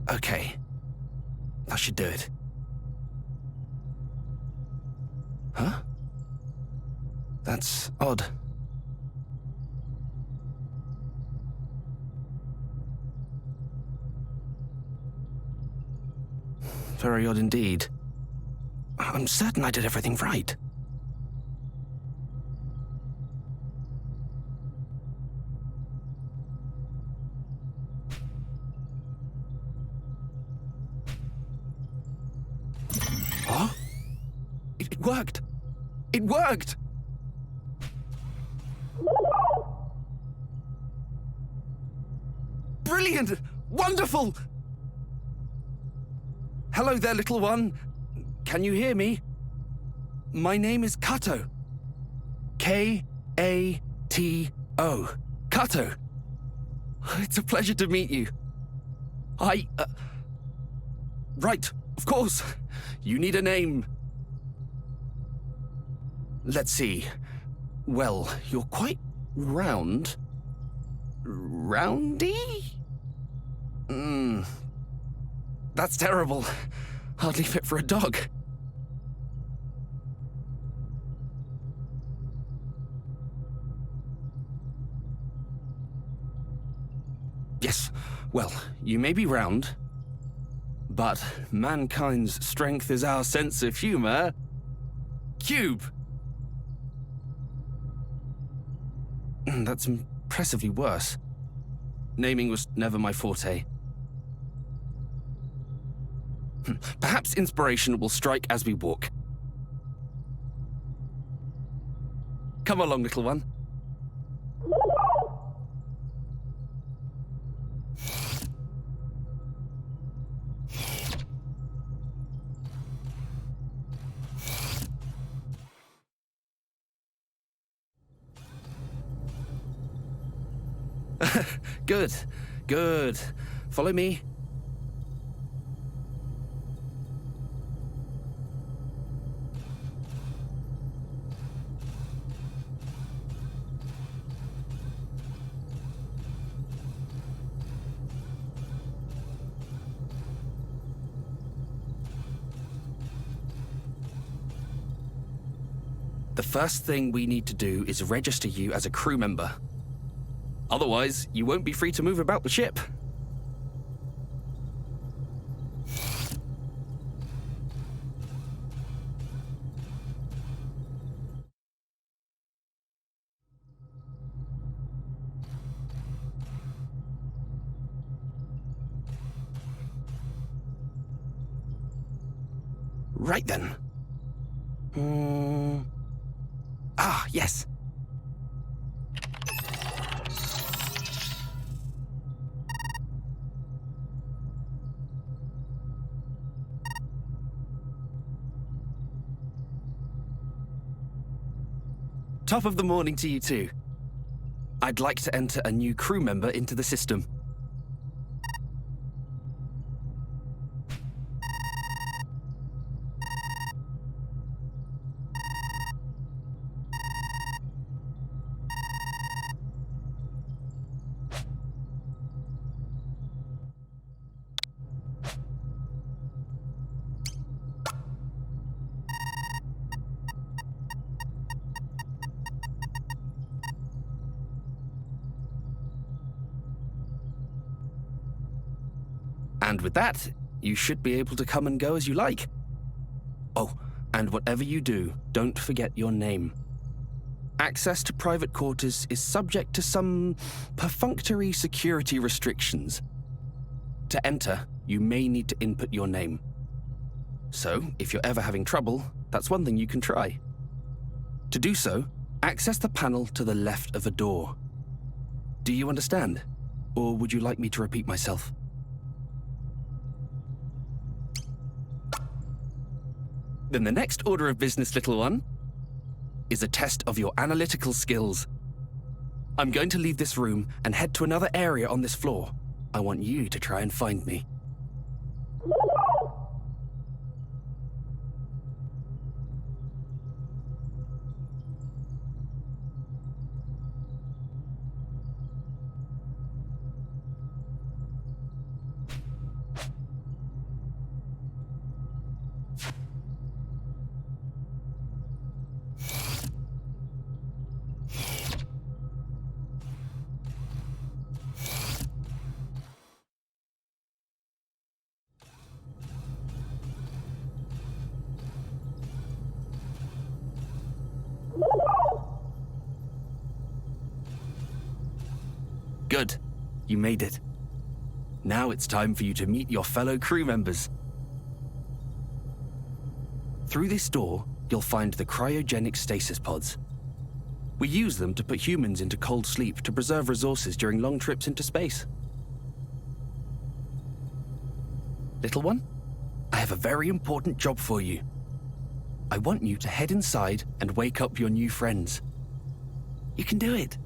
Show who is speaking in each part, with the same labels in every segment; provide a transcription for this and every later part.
Speaker 1: Okay. That should do it. Huh? That's odd. Very odd indeed. I'm certain I did everything right. Huh? It worked! It worked! Brilliant! Wonderful! Hello there, little one. Can you hear me? My name is Kato. K-A-T-O. Kato. It's a pleasure to meet you. Right, of course. You need a name. Let's see. Well, you're quite round. Roundy? That's terrible. Hardly fit for a dog. Yes, well, you may be round, but mankind's strength is our sense of humor. Cube! That's impressively worse. Naming was never my forte. Perhaps inspiration will strike as we walk. Come along, little one. Good, good. Follow me. The first thing we need to do is register you as a crew member. Otherwise, you won't be free to move about the ship. Right then. Yes. Top of the morning to you too. I'd like to enter a new crew member into the system. And with that, you should be able to come and go as you like. Oh, and whatever you do, don't forget your name. Access to private quarters is subject to some perfunctory security restrictions. To enter, you may need to input your name. So, if you're ever having trouble, that's one thing you can try. To do so, access the panel to the left of a door. Do you understand? Or would you like me to repeat myself? Then the next order of business, little one, is a test of your analytical skills. I'm going to leave this room and head to another area on this floor. I want you to try and find me. Good. You made it. Now it's time for you to meet your fellow crew members. Through this door, you'll find the cryogenic stasis pods. We use them to put humans into cold sleep to preserve resources during long trips into space. Little one, I have a very important job for you. I want you to head inside and wake up your new friends. You can do it.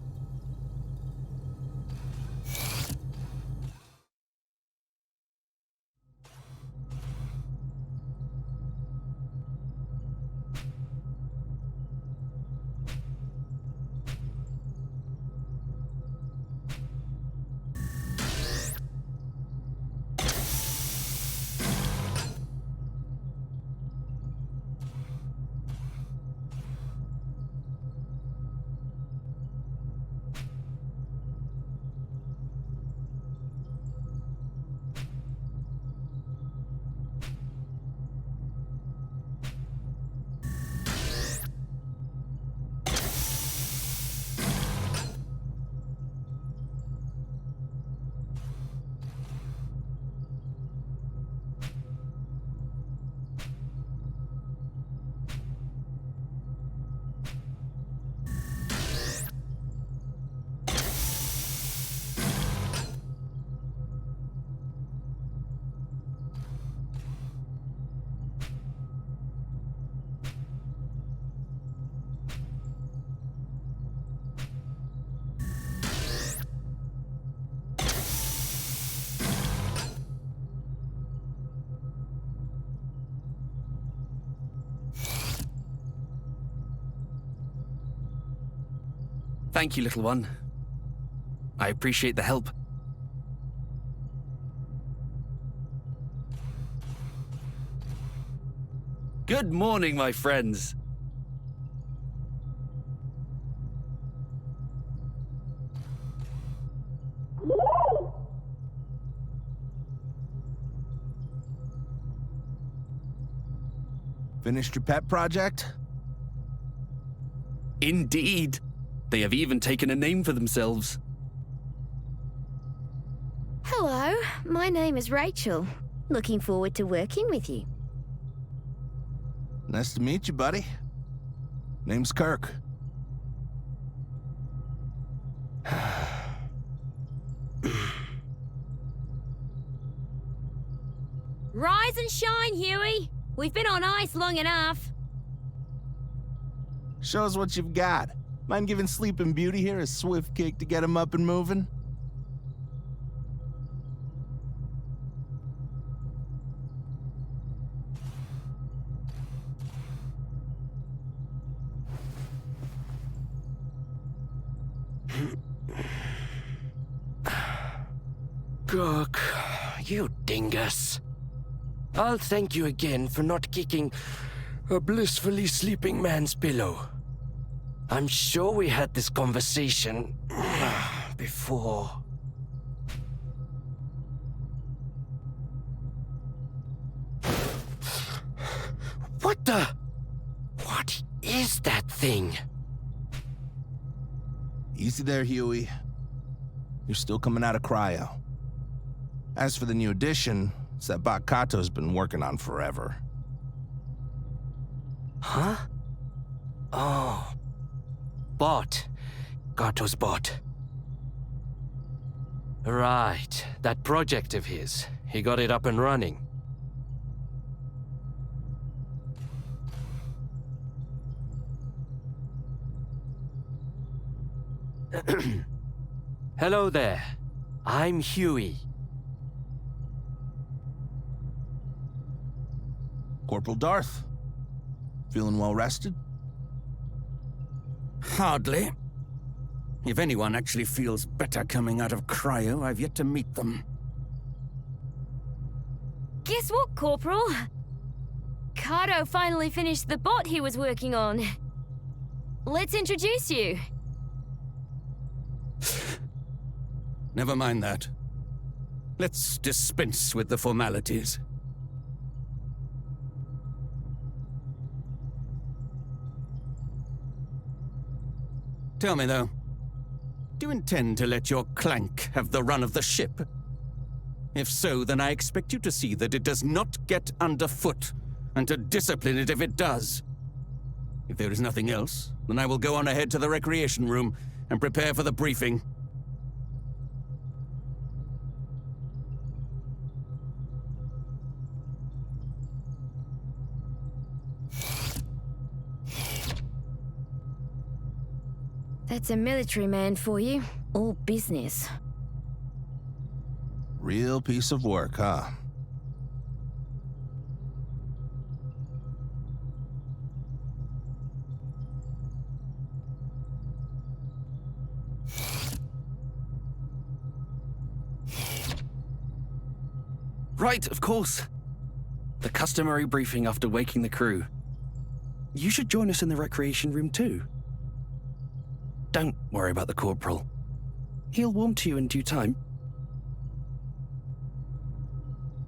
Speaker 1: Thank you, little one. I appreciate the help. Good morning, my friends.
Speaker 2: Finished your pet project?
Speaker 1: Indeed. They have even taken a name for themselves.
Speaker 3: Hello, my name is Rachel. Looking forward to working with you.
Speaker 2: Nice to meet you, buddy. Name's Kirk.
Speaker 4: Rise and shine, Huey. We've been on ice long enough.
Speaker 2: Show us what you've got. Mind giving Sleeping Beauty here a swift kick to get him up and moving?
Speaker 5: Kirk, you dingus. I'll thank you again for not kicking a blissfully sleeping man's pillow. I'm sure we had this conversation before. What the? What is that thing?
Speaker 2: Easy there, Huey. You're still coming out of cryo. As for the new addition, it's that bot Kato's been working on forever.
Speaker 5: Huh? Oh. Bot. Kato's bot. Right, that project of his. He got it up and running. Hello there. I'm Huey.
Speaker 2: Corporal Darth. Feeling well rested?
Speaker 6: Hardly. If anyone actually feels better coming out of cryo, I've yet to meet them.
Speaker 4: Guess what, Corporal? Kato finally finished the bot he was working on. Let's introduce you.
Speaker 6: Never mind that. Let's dispense with the formalities. Tell me, though, Do you intend to let your clank have the run of the ship? If so, then I expect you to see that it does not get underfoot, and to discipline it if it does. If there is nothing else, then I will go on ahead to the recreation room and prepare for the briefing.
Speaker 4: That's a military man for you. All business.
Speaker 2: Real piece of work, huh?
Speaker 1: Right, of course. The customary briefing after waking the crew. You should join us in the recreation room too. Don't worry about the corporal. He'll warm to you in due time.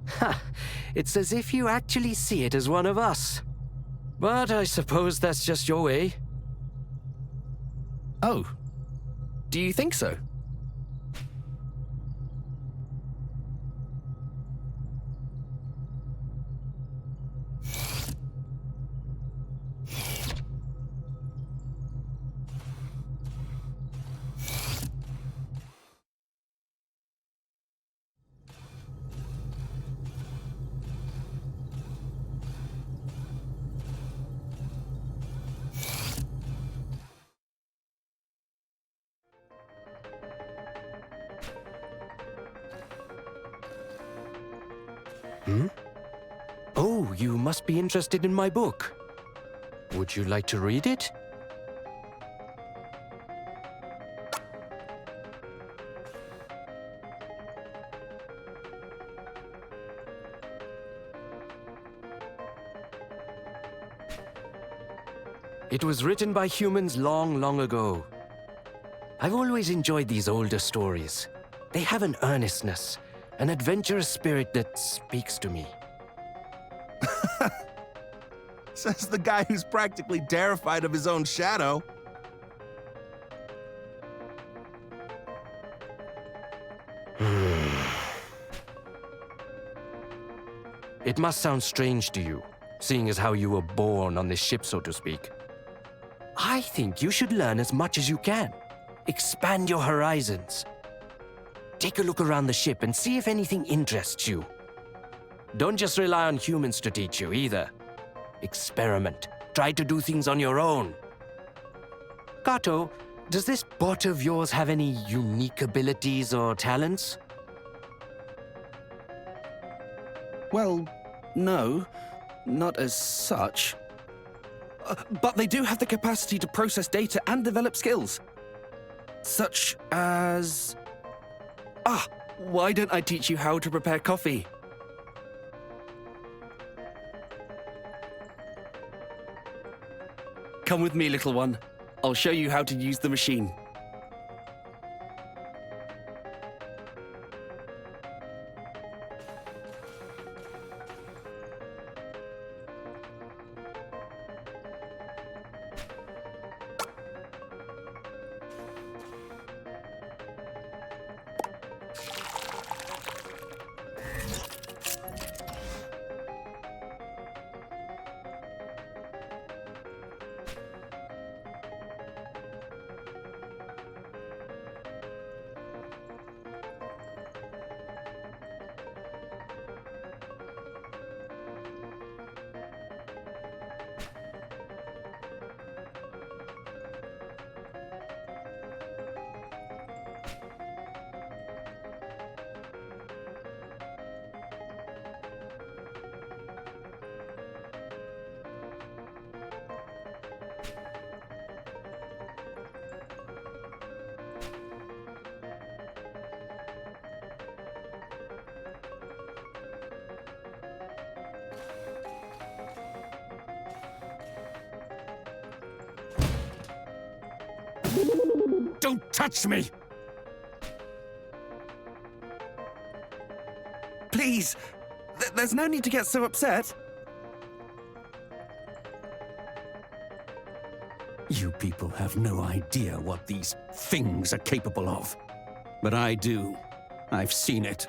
Speaker 5: Ha! It's as if you actually see it as one of us. But I suppose that's just your way.
Speaker 1: Oh, do you think so?
Speaker 5: Oh, you must be interested in my book. Would you like to read it? It was written by humans long, long ago. I've always enjoyed these older stories. They have an earnestness, an adventurous spirit that speaks to me.
Speaker 2: Says the guy who's practically terrified of his own shadow.
Speaker 5: It must sound strange to you, seeing as how you were born on this ship, so to speak. I think you should learn as much as you can. Expand your horizons. Take a look around the ship and see if anything interests you. Don't just rely on humans to teach you either. Experiment. Try to do things on your own. Kato, does this bot of yours have any unique abilities or talents?
Speaker 1: Well, no, not as such. But they do have the capacity to process data and develop skills. Such as... why don't I teach you how to prepare coffee? Come with me, little one. I'll show you how to use the machine.
Speaker 6: Don't touch me!
Speaker 1: Please, there's no need to get so upset.
Speaker 6: You people have no idea what these things are capable of. But I do. I've seen it.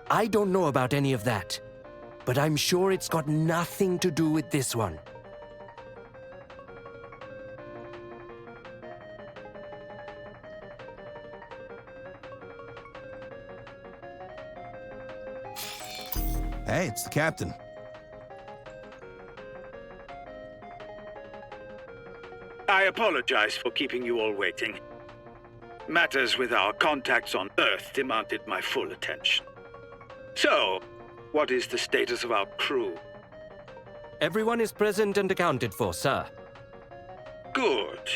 Speaker 5: I don't know about any of that, but I'm sure it's got nothing to do with this one.
Speaker 2: Hey, it's the captain.
Speaker 7: I apologize for keeping you all waiting. Matters with our contacts on Earth demanded my full attention. So, what is the status of our crew?
Speaker 5: Everyone is present and accounted for, sir.
Speaker 7: Good.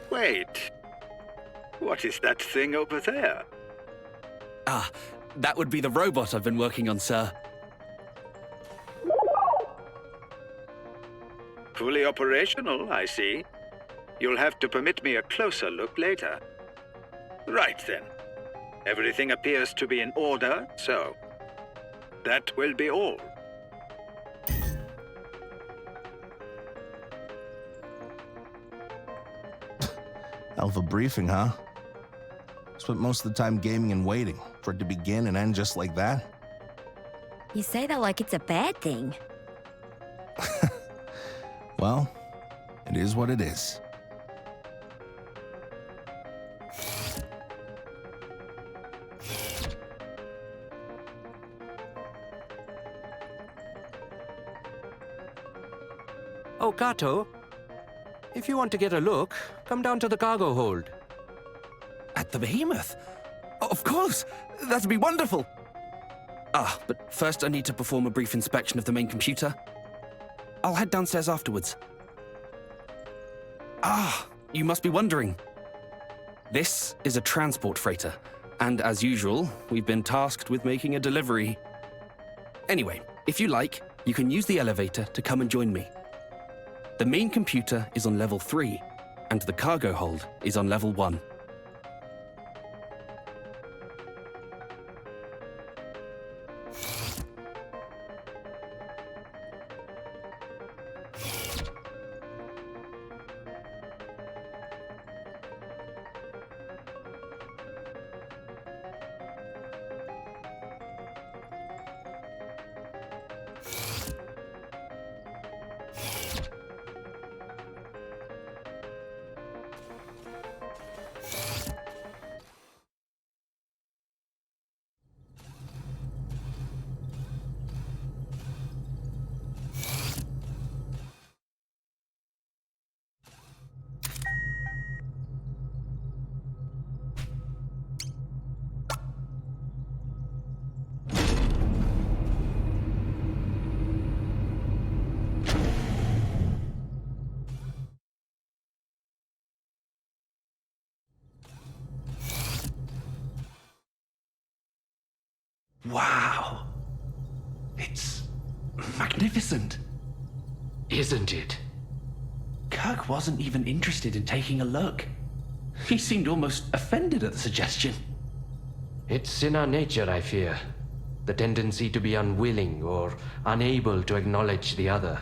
Speaker 7: Wait. What is that thing over there?
Speaker 1: Ah, that would be the robot I've been working on, sir.
Speaker 7: Fully operational, I see. You'll have to permit me a closer look later. Right then. Everything appears to be in order, so that will be all.
Speaker 2: Hell of a briefing, huh? Spent most of the time gaming and waiting for it to begin and end just like that.
Speaker 3: You say that like it's a bad thing.
Speaker 2: Well, it is what it is.
Speaker 5: Oh, Kato. If you want to get a look, come down to the cargo hold.
Speaker 1: At the behemoth? Of course! That'd be wonderful! Ah, but first I need to perform a brief inspection of the main computer. I'll head downstairs afterwards. Ah, you must be wondering. This is a transport freighter, and as usual, we've been tasked with making a delivery. Anyway, if you like, you can use the elevator to come and join me. The main computer is on level 3, and the cargo hold is on level 1. Wow. It's magnificent.
Speaker 5: Isn't it?
Speaker 1: Kirk wasn't even interested in taking a look. He seemed almost offended at the suggestion.
Speaker 5: It's in our nature, I fear. The tendency to be unwilling or unable to acknowledge the other.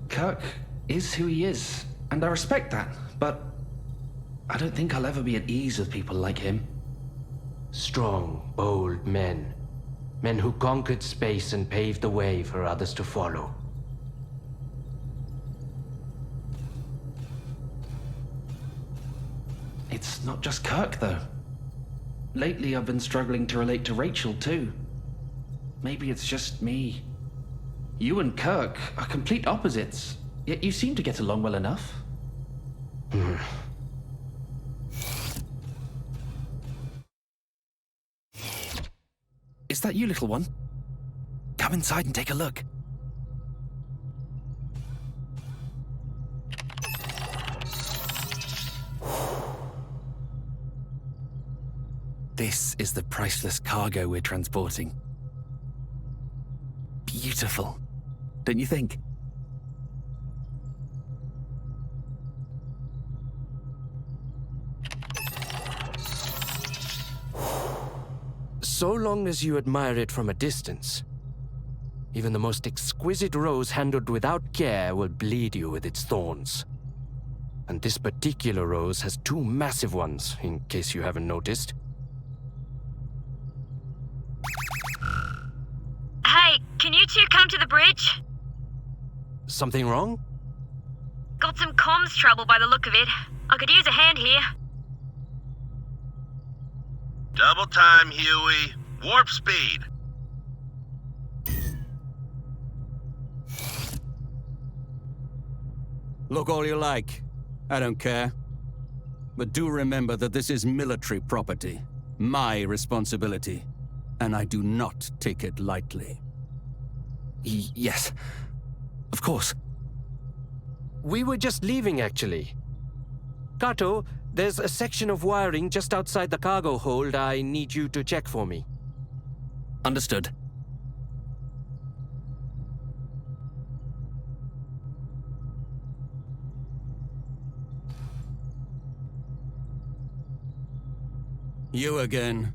Speaker 1: Kirk is who he is, and I respect that, but I don't think I'll ever be at ease with people like him.
Speaker 5: Strong, bold men. Men who conquered space and paved the way for others to follow.
Speaker 1: It's not just Kirk, though. Lately, I've been struggling to relate to Rachel, too. Maybe it's just me. You and Kirk are complete opposites, yet you seem to get along well enough. Is that you, little one? Come inside and take a look. This is the priceless cargo we're transporting. Beautiful, don't you think?
Speaker 5: so long as you admire it from a distance. Even the most exquisite rose handled without care will bleed you with its thorns. And this particular rose has two massive ones, in case you haven't noticed.
Speaker 4: Hey, can you two come to the bridge?
Speaker 5: Something wrong?
Speaker 4: Got some comms trouble by the look of it. I could use a hand here.
Speaker 2: Double time, Huey. Warp speed.
Speaker 6: Look all you like. I don't care. But do remember that this is military property. My responsibility. And I do not take it lightly.
Speaker 1: Yes. Of course.
Speaker 5: We were just leaving, actually. Kato, there's a section of wiring just outside the cargo hold I need you to check for me.
Speaker 1: Understood.
Speaker 6: You again.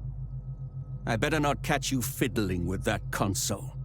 Speaker 6: I better not catch you fiddling with that console.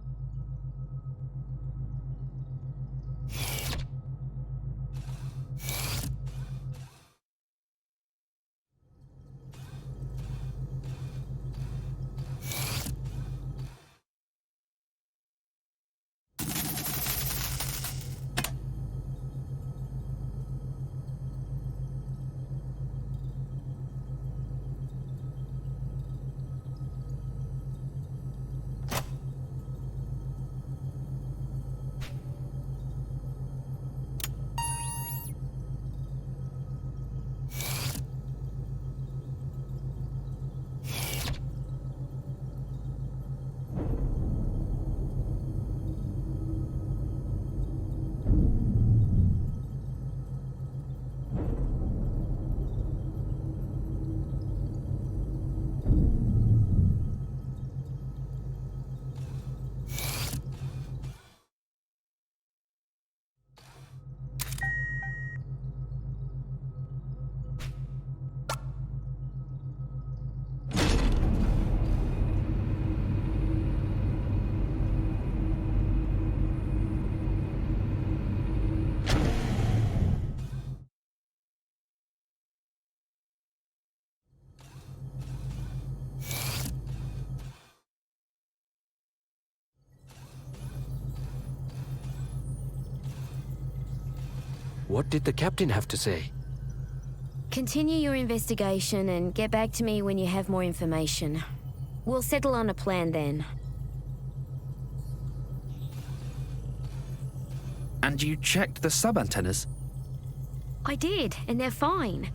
Speaker 5: What did the captain have to say?
Speaker 3: Continue your investigation and get back to me when you have more information. We'll settle on a plan then.
Speaker 1: And you checked the sub-antennas?
Speaker 3: I did, and they're fine.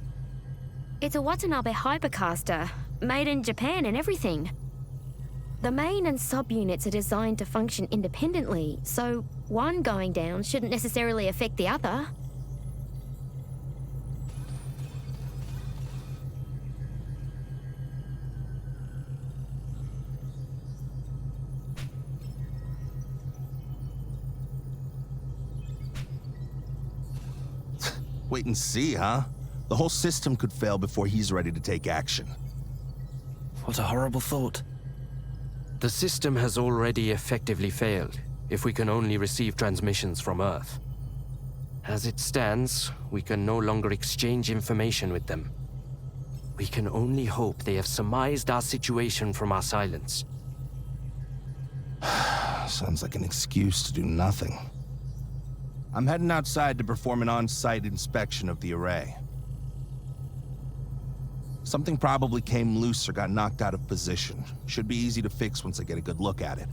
Speaker 3: It's a Watanabe hypercaster, made in Japan and everything. The main and sub-units are designed to function independently, so one going down shouldn't necessarily affect the other.
Speaker 2: Wait and see, huh? The whole system could fail before he's ready to take action.
Speaker 1: What a horrible thought.
Speaker 5: The system has already effectively failed, if we can only receive transmissions from Earth. As it stands, we can no longer exchange information with them. We can only hope they have surmised our situation from our silence.
Speaker 2: Sounds like an excuse to do nothing. I'm heading outside to perform an on-site inspection of the array. Something probably came loose or got knocked out of position. Should be easy to fix once I get a good look at it.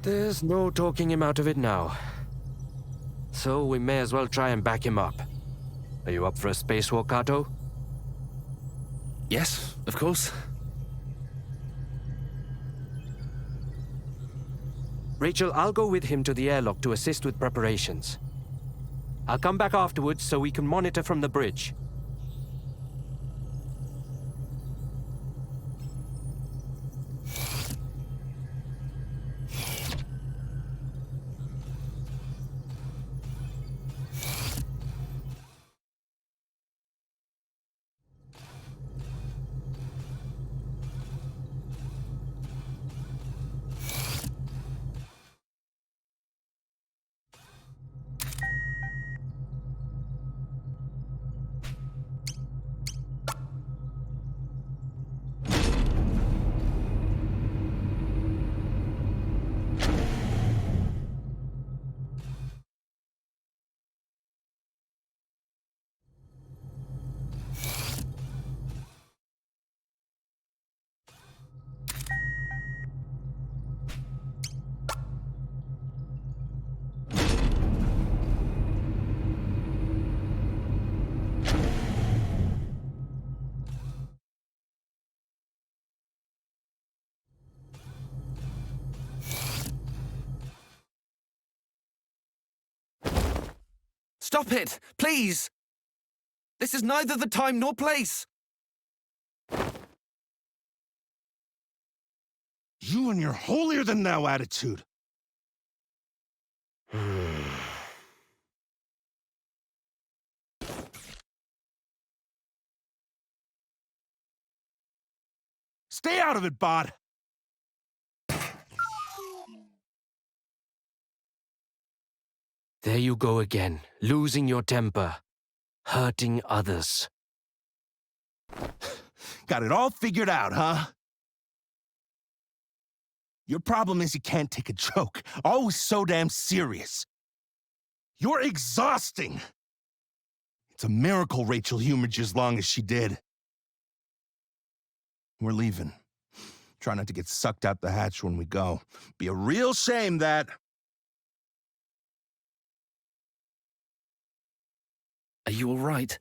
Speaker 5: There's no talking him out of it now. So we may as well try and back him up. Are you up for a spacewalk, Kato?
Speaker 1: Yes, of course.
Speaker 5: Rachel, I'll go with him to the airlock to assist with preparations. I'll come back afterwards so we can monitor from the bridge.
Speaker 1: Stop it, please! This is neither the time nor place!
Speaker 2: You and your holier-than-thou attitude. Stay out of it, bot!
Speaker 5: There you go again, losing your temper, hurting others.
Speaker 2: Got it all figured out, huh? Your problem is you can't take a joke. Always so damn serious. You're exhausting! It's a miracle Rachel humored you as long as she did. We're leaving. Try not to get sucked out the hatch when we go. Be a real shame that...
Speaker 1: Are you all right?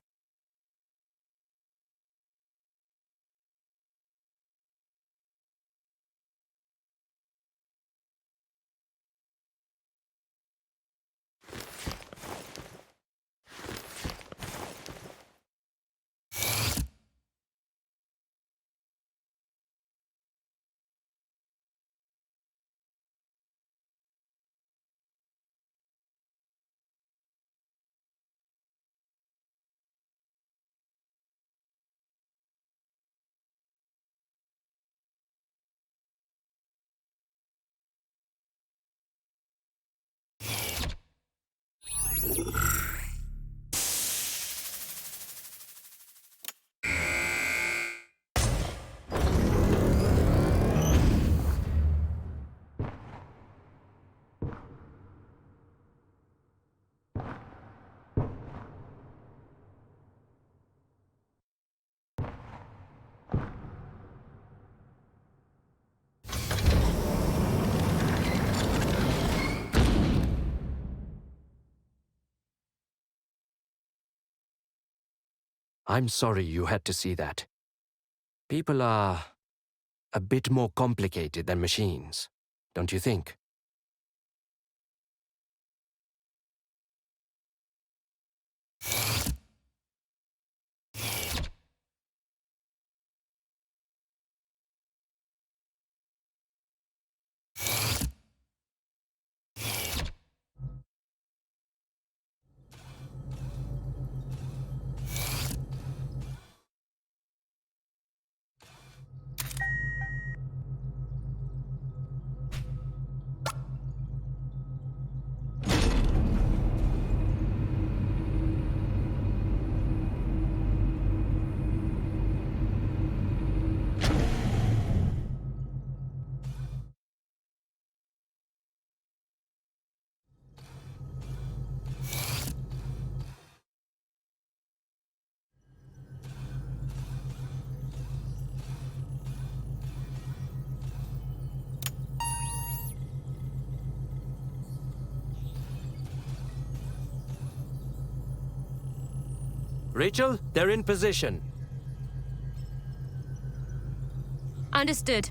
Speaker 5: I'm sorry you had to see that. People are a bit more complicated than machines, don't you think? Rachel, they're in position.
Speaker 4: Understood.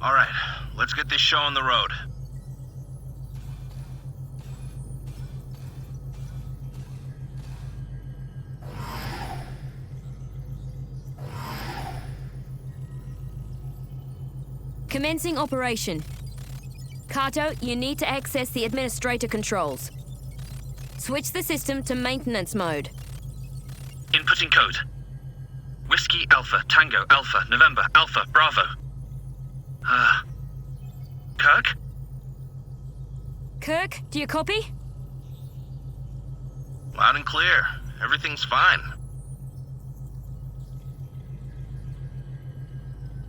Speaker 2: All right, let's get this show on the road.
Speaker 4: Commencing operation. Kato, you need to access the administrator controls. Switch the system to maintenance mode.
Speaker 8: Inputting code. Whiskey Alpha Tango Alpha November Alpha Bravo. Kirk?
Speaker 4: Kirk, do you copy?
Speaker 2: Loud and clear. Everything's fine.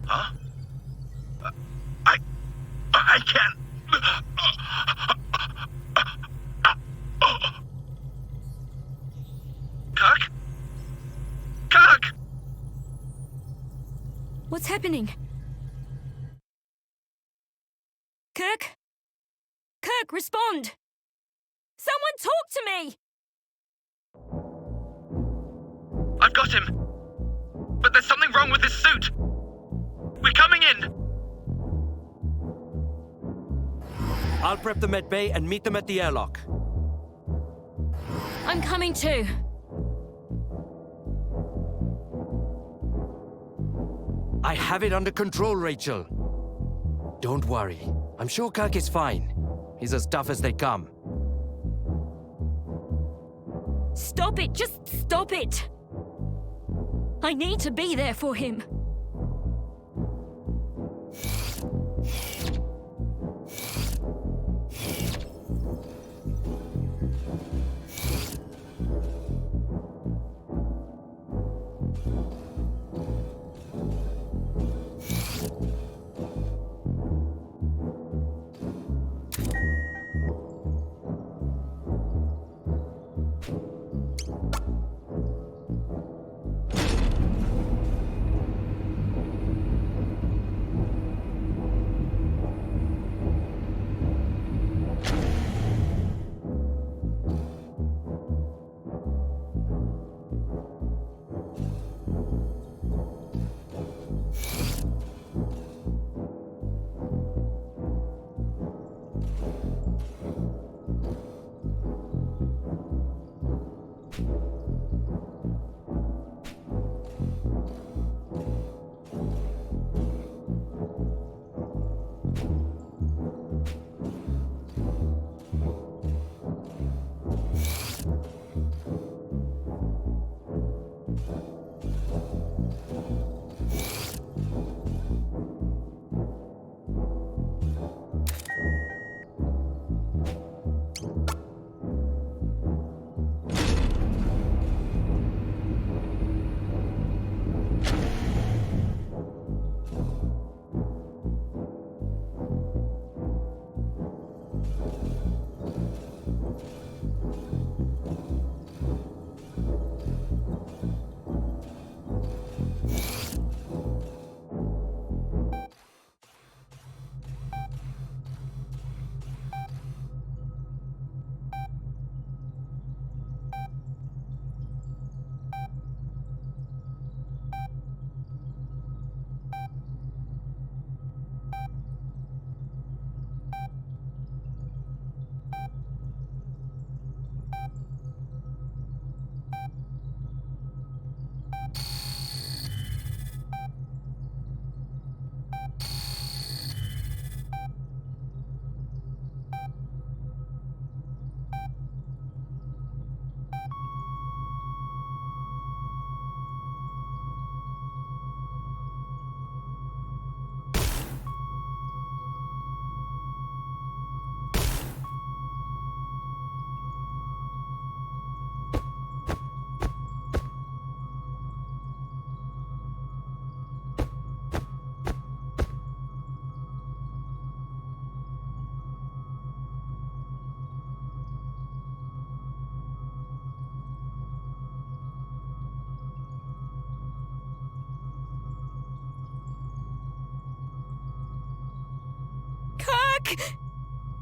Speaker 2: Huh? I can't... Kirk? Kirk!
Speaker 4: What's happening? Kirk? Kirk, respond! Someone talk to me!
Speaker 8: I've got him. But there's something wrong with his suit. We're coming in.
Speaker 5: I'll prep the med bay and meet them at the airlock.
Speaker 4: I'm coming too.
Speaker 5: I have it under control, Rachel. Don't worry. I'm sure Kirk is fine. He's as tough as they come.
Speaker 4: Stop it! Just stop it! I need to be there for him.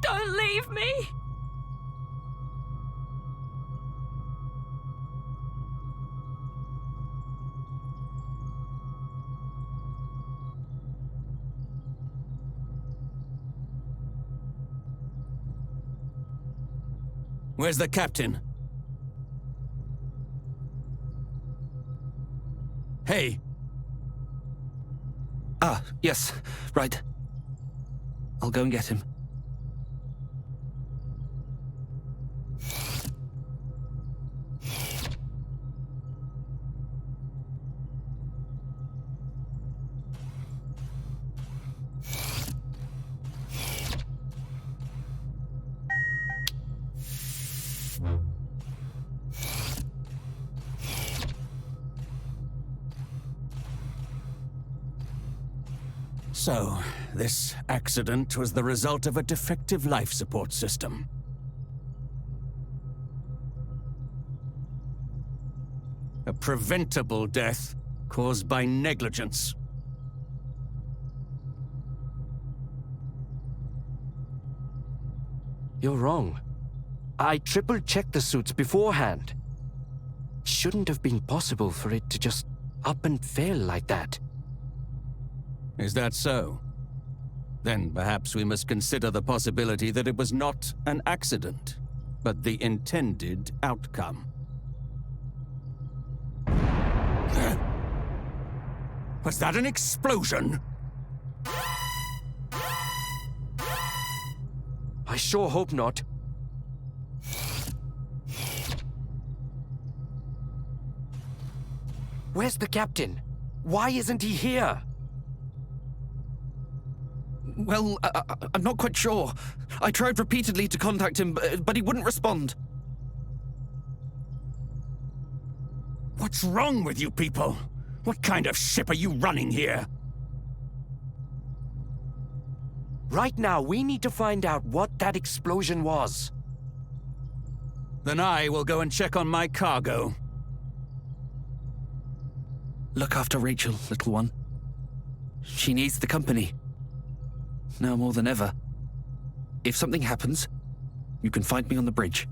Speaker 4: Don't leave me!
Speaker 6: Where's the captain? Hey!
Speaker 1: Ah, yes, right. I'll go and get him.
Speaker 6: So, this accident was the result of a defective life support system. A preventable death caused by negligence.
Speaker 5: You're wrong. I triple-checked the suits beforehand. Shouldn't have been possible for it to just up and fail like that.
Speaker 6: Is that so? Then perhaps we must consider the possibility that it was not an accident, but the intended outcome. Was that an explosion?
Speaker 5: I sure hope not. Where's the captain? Why isn't he here?
Speaker 1: Well, I'm not quite sure. I tried repeatedly to contact him, but he wouldn't respond.
Speaker 6: What's wrong with you people? What kind of ship are you running here?
Speaker 5: Right now, we need to find out what that explosion was.
Speaker 6: Then I will go and check on my cargo.
Speaker 1: Look after Rachel, little one. She needs the company. Now more than ever. If something happens, you can find me on the bridge.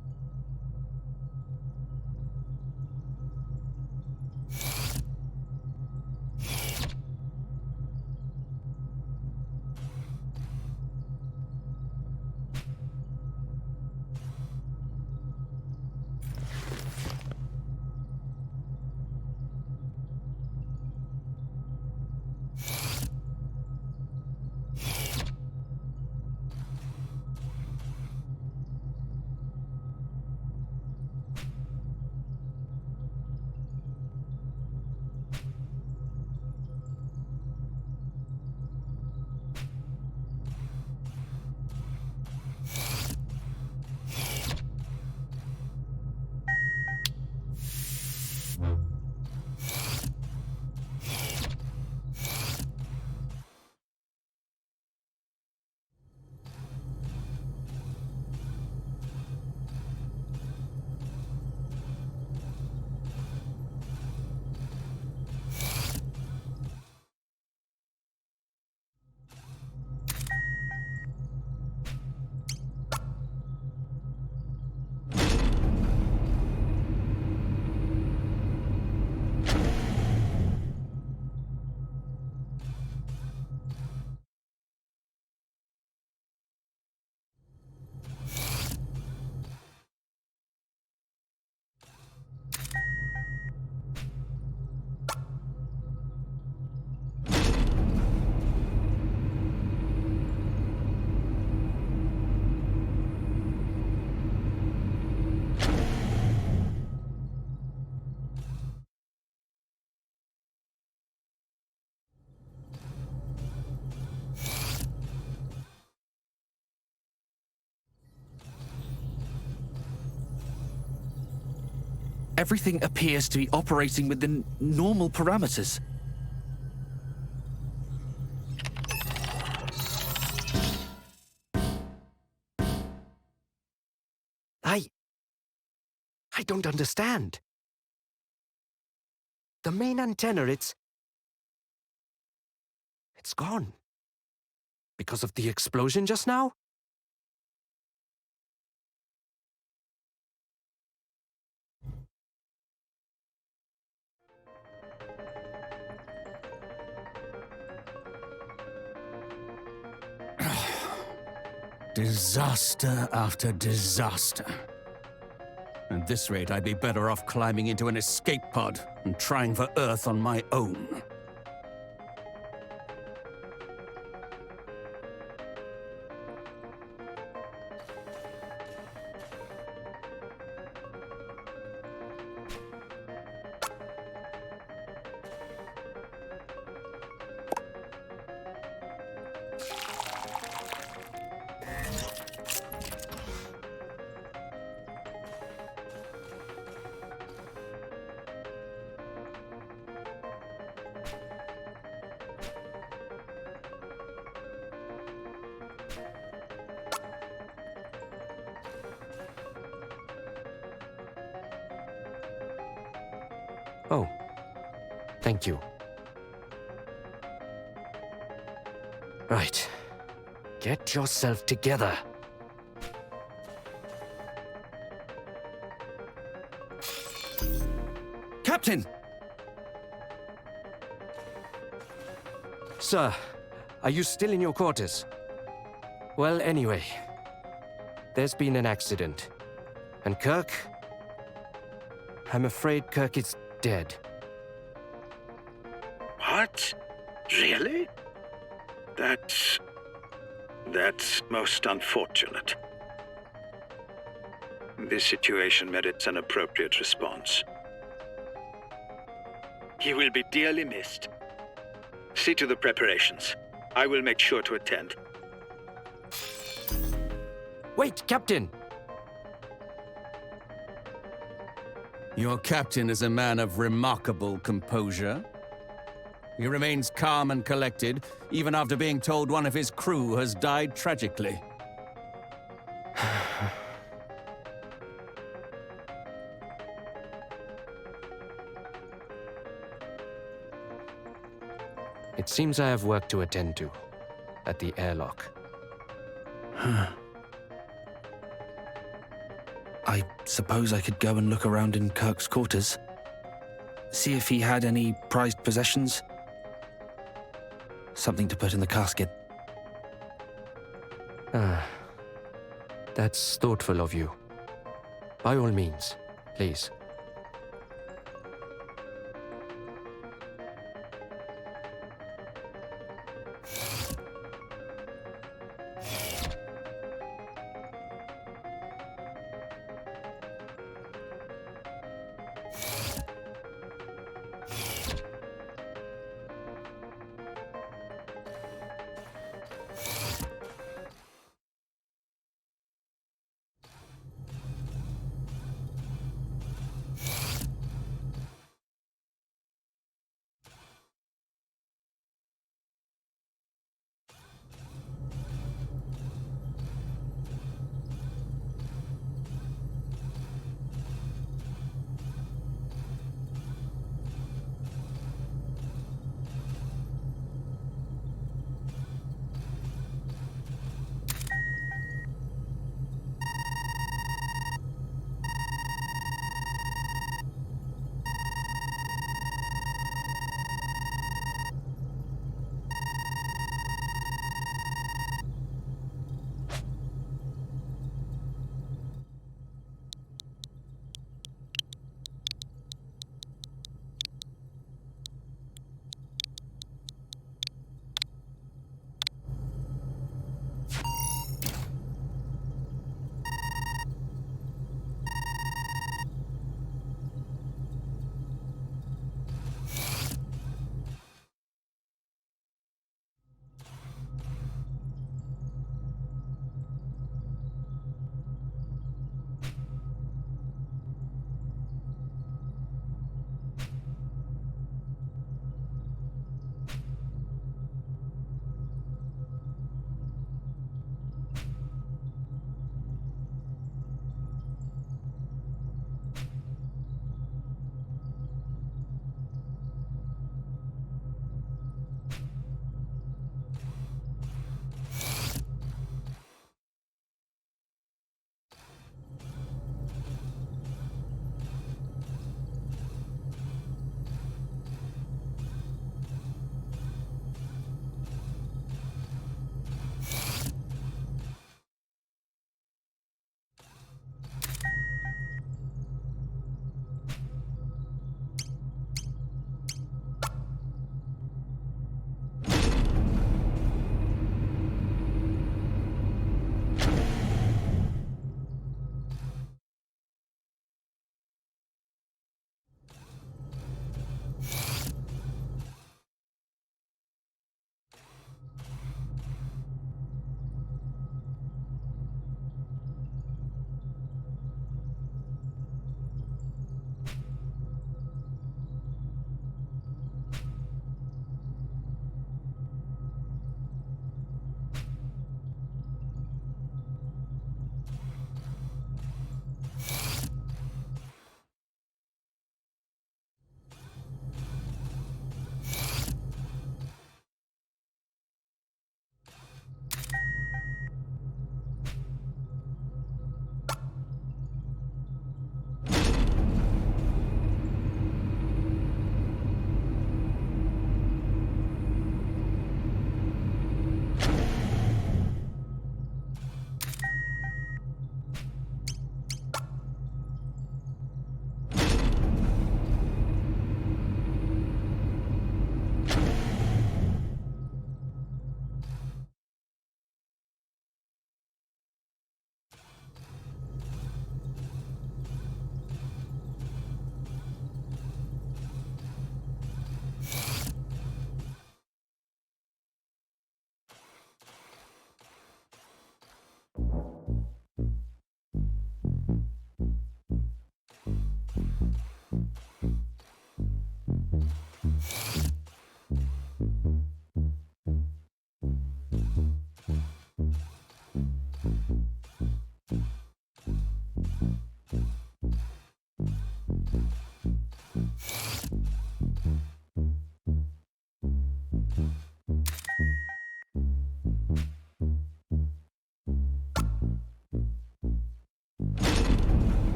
Speaker 1: Everything appears to be operating within normal parameters.
Speaker 5: I don't understand. The main antenna, it's gone. Because of the explosion just now?
Speaker 6: Disaster after disaster. At this rate, I'd be better off climbing into an escape pod and trying for Earth on my own.
Speaker 5: Oh, thank you. Right. Get yourself together.
Speaker 1: Captain!
Speaker 5: Sir, are you still in your quarters? Well, anyway, there's been an accident. And Kirk? I'm afraid Kirk is dead.
Speaker 7: What? Really? That's most unfortunate. This situation merits an appropriate response. He will be dearly missed. See to the preparations. I will make sure to attend.
Speaker 5: Wait, Captain!
Speaker 6: Your captain is a man of remarkable composure. He remains calm and collected, even after being told one of his crew has died tragically.
Speaker 5: It seems I have work to attend to at the airlock.
Speaker 1: I suppose I could go and look around in Kirk's quarters. See if he had any prized possessions. Something to put in the casket.
Speaker 5: That's thoughtful of you. By all means, please.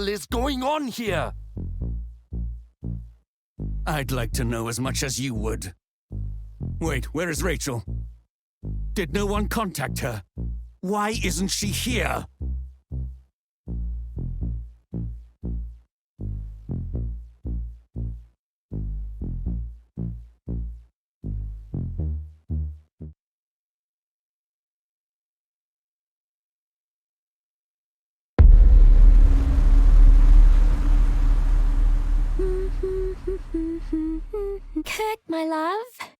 Speaker 5: hell is going on here?
Speaker 6: I'd like to know as much as you would. Wait, where is Rachel? Did no one contact her? Why isn't she here?
Speaker 3: Kirk, my love.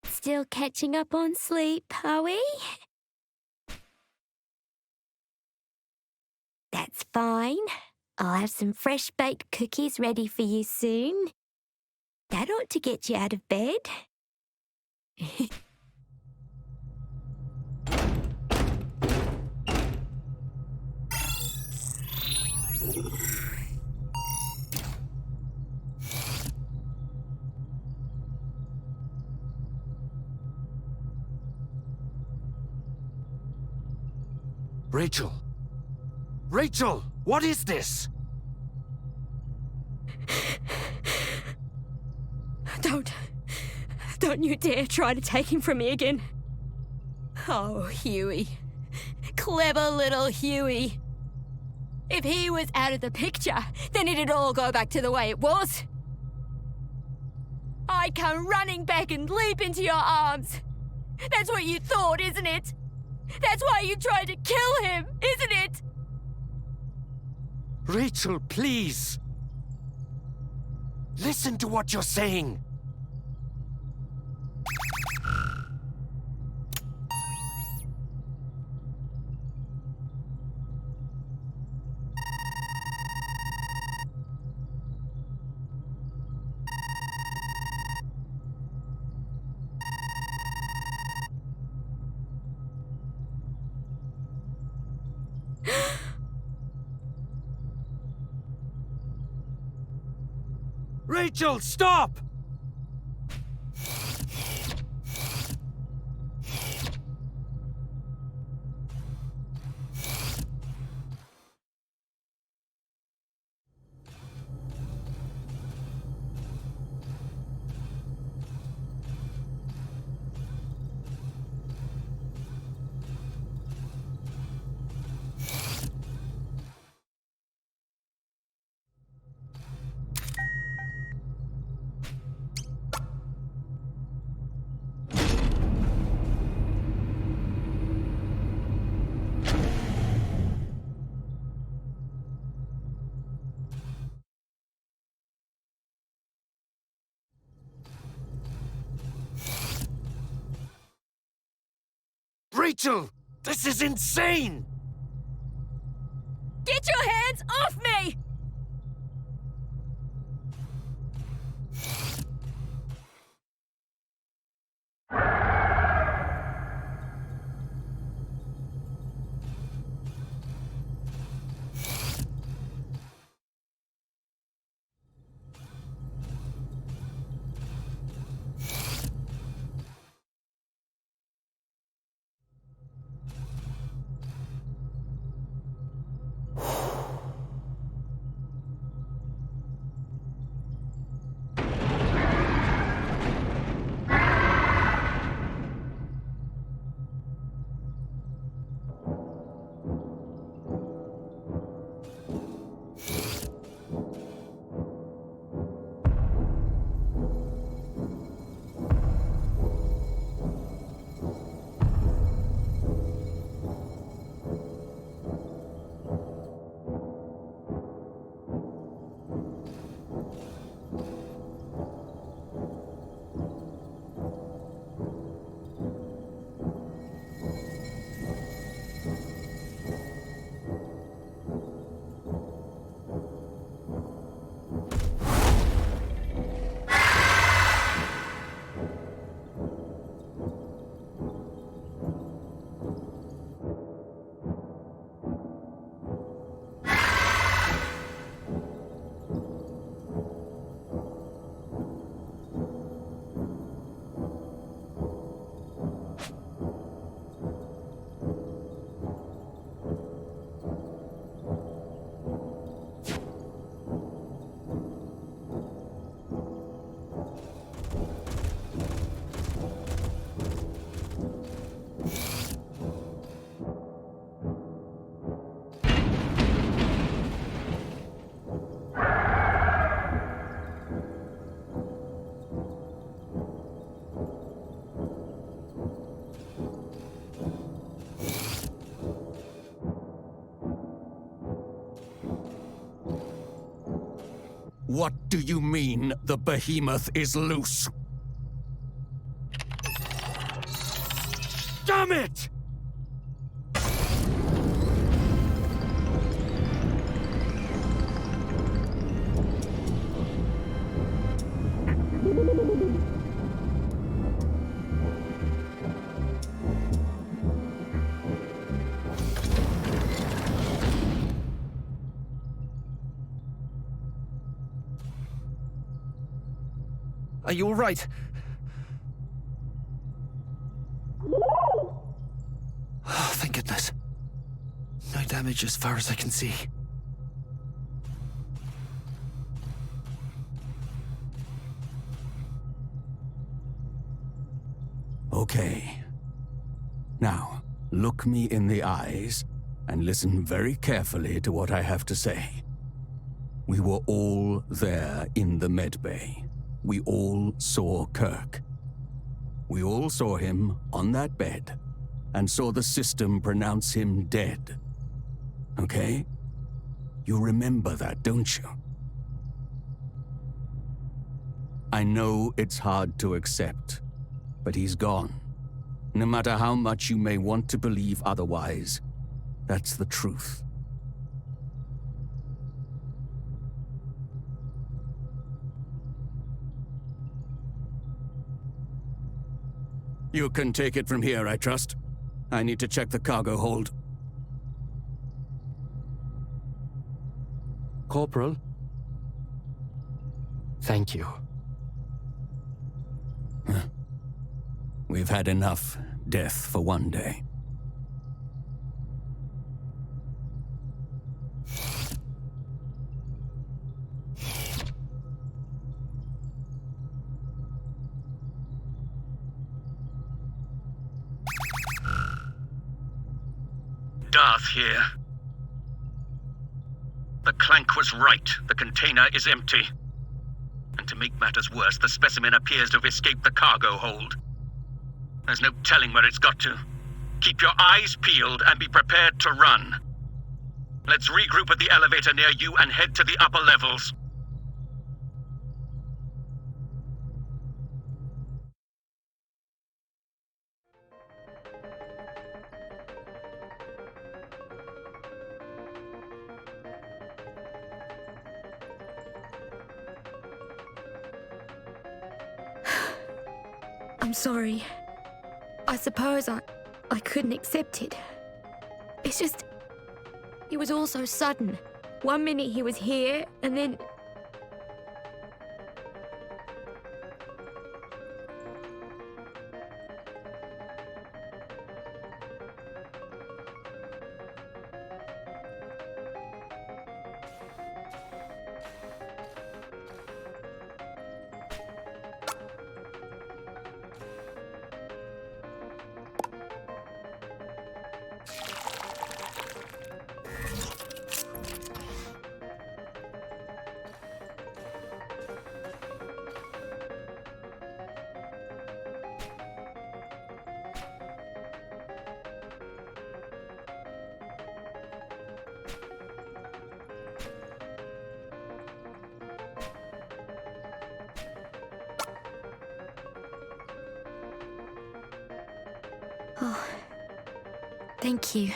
Speaker 3: Still catching up on sleep, are we? That's fine. I'll have some fresh baked cookies ready for you soon. That ought to get you out of bed.
Speaker 5: Rachel! Rachel! What is this?
Speaker 4: Don't you dare try to take him from me again. Oh, Huey. Clever little Huey. If he was out of the picture, then it'd all go back to the way it was. I'd come running back and leap into your arms. That's what you thought, isn't it? That's why you tried to kill him, isn't it?
Speaker 5: Rachel, please! Listen to what you're saying! Rachel, stop! Rachel! This is insane!
Speaker 4: Get your hands off me!
Speaker 6: What do you mean the behemoth is loose? Damn it!
Speaker 1: Are you all right? Oh, thank goodness. No damage as far as I can see.
Speaker 6: Okay. Now, look me in the eyes and listen very carefully to what I have to say. We were all there in the medbay. We all saw Kirk. We all saw him on that bed and saw the system pronounce him dead. Okay? You remember that, don't you? I know it's hard to accept, but he's gone. No matter how much you may want to believe otherwise, that's the truth. You can take it from here, I trust. I need to check the cargo hold.
Speaker 5: Corporal? Thank you.
Speaker 6: We've had enough death for one day.
Speaker 8: Darth here. The Clank was right. The container is empty. And to make matters worse, the specimen appears to have escaped the cargo hold. There's no telling where it's got to. Keep your eyes peeled and be prepared to run. Let's regroup at the elevator near you and head to the upper levels.
Speaker 3: I'm sorry. I suppose I couldn't accept it. It's just... It was all so sudden. One minute he was here, and then... Oh, thank you.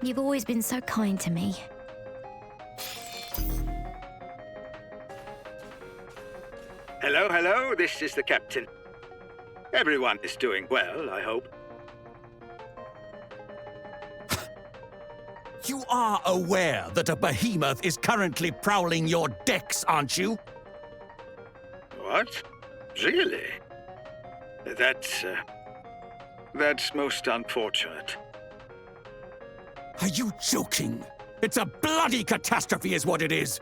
Speaker 3: You've always been so kind to me.
Speaker 7: Hello, hello, this is the captain. Everyone is doing well, I hope.
Speaker 6: You are aware that a behemoth is currently prowling your decks, aren't you?
Speaker 7: What? Really? That's most unfortunate.
Speaker 6: Are you joking? It's a bloody catastrophe is what it is!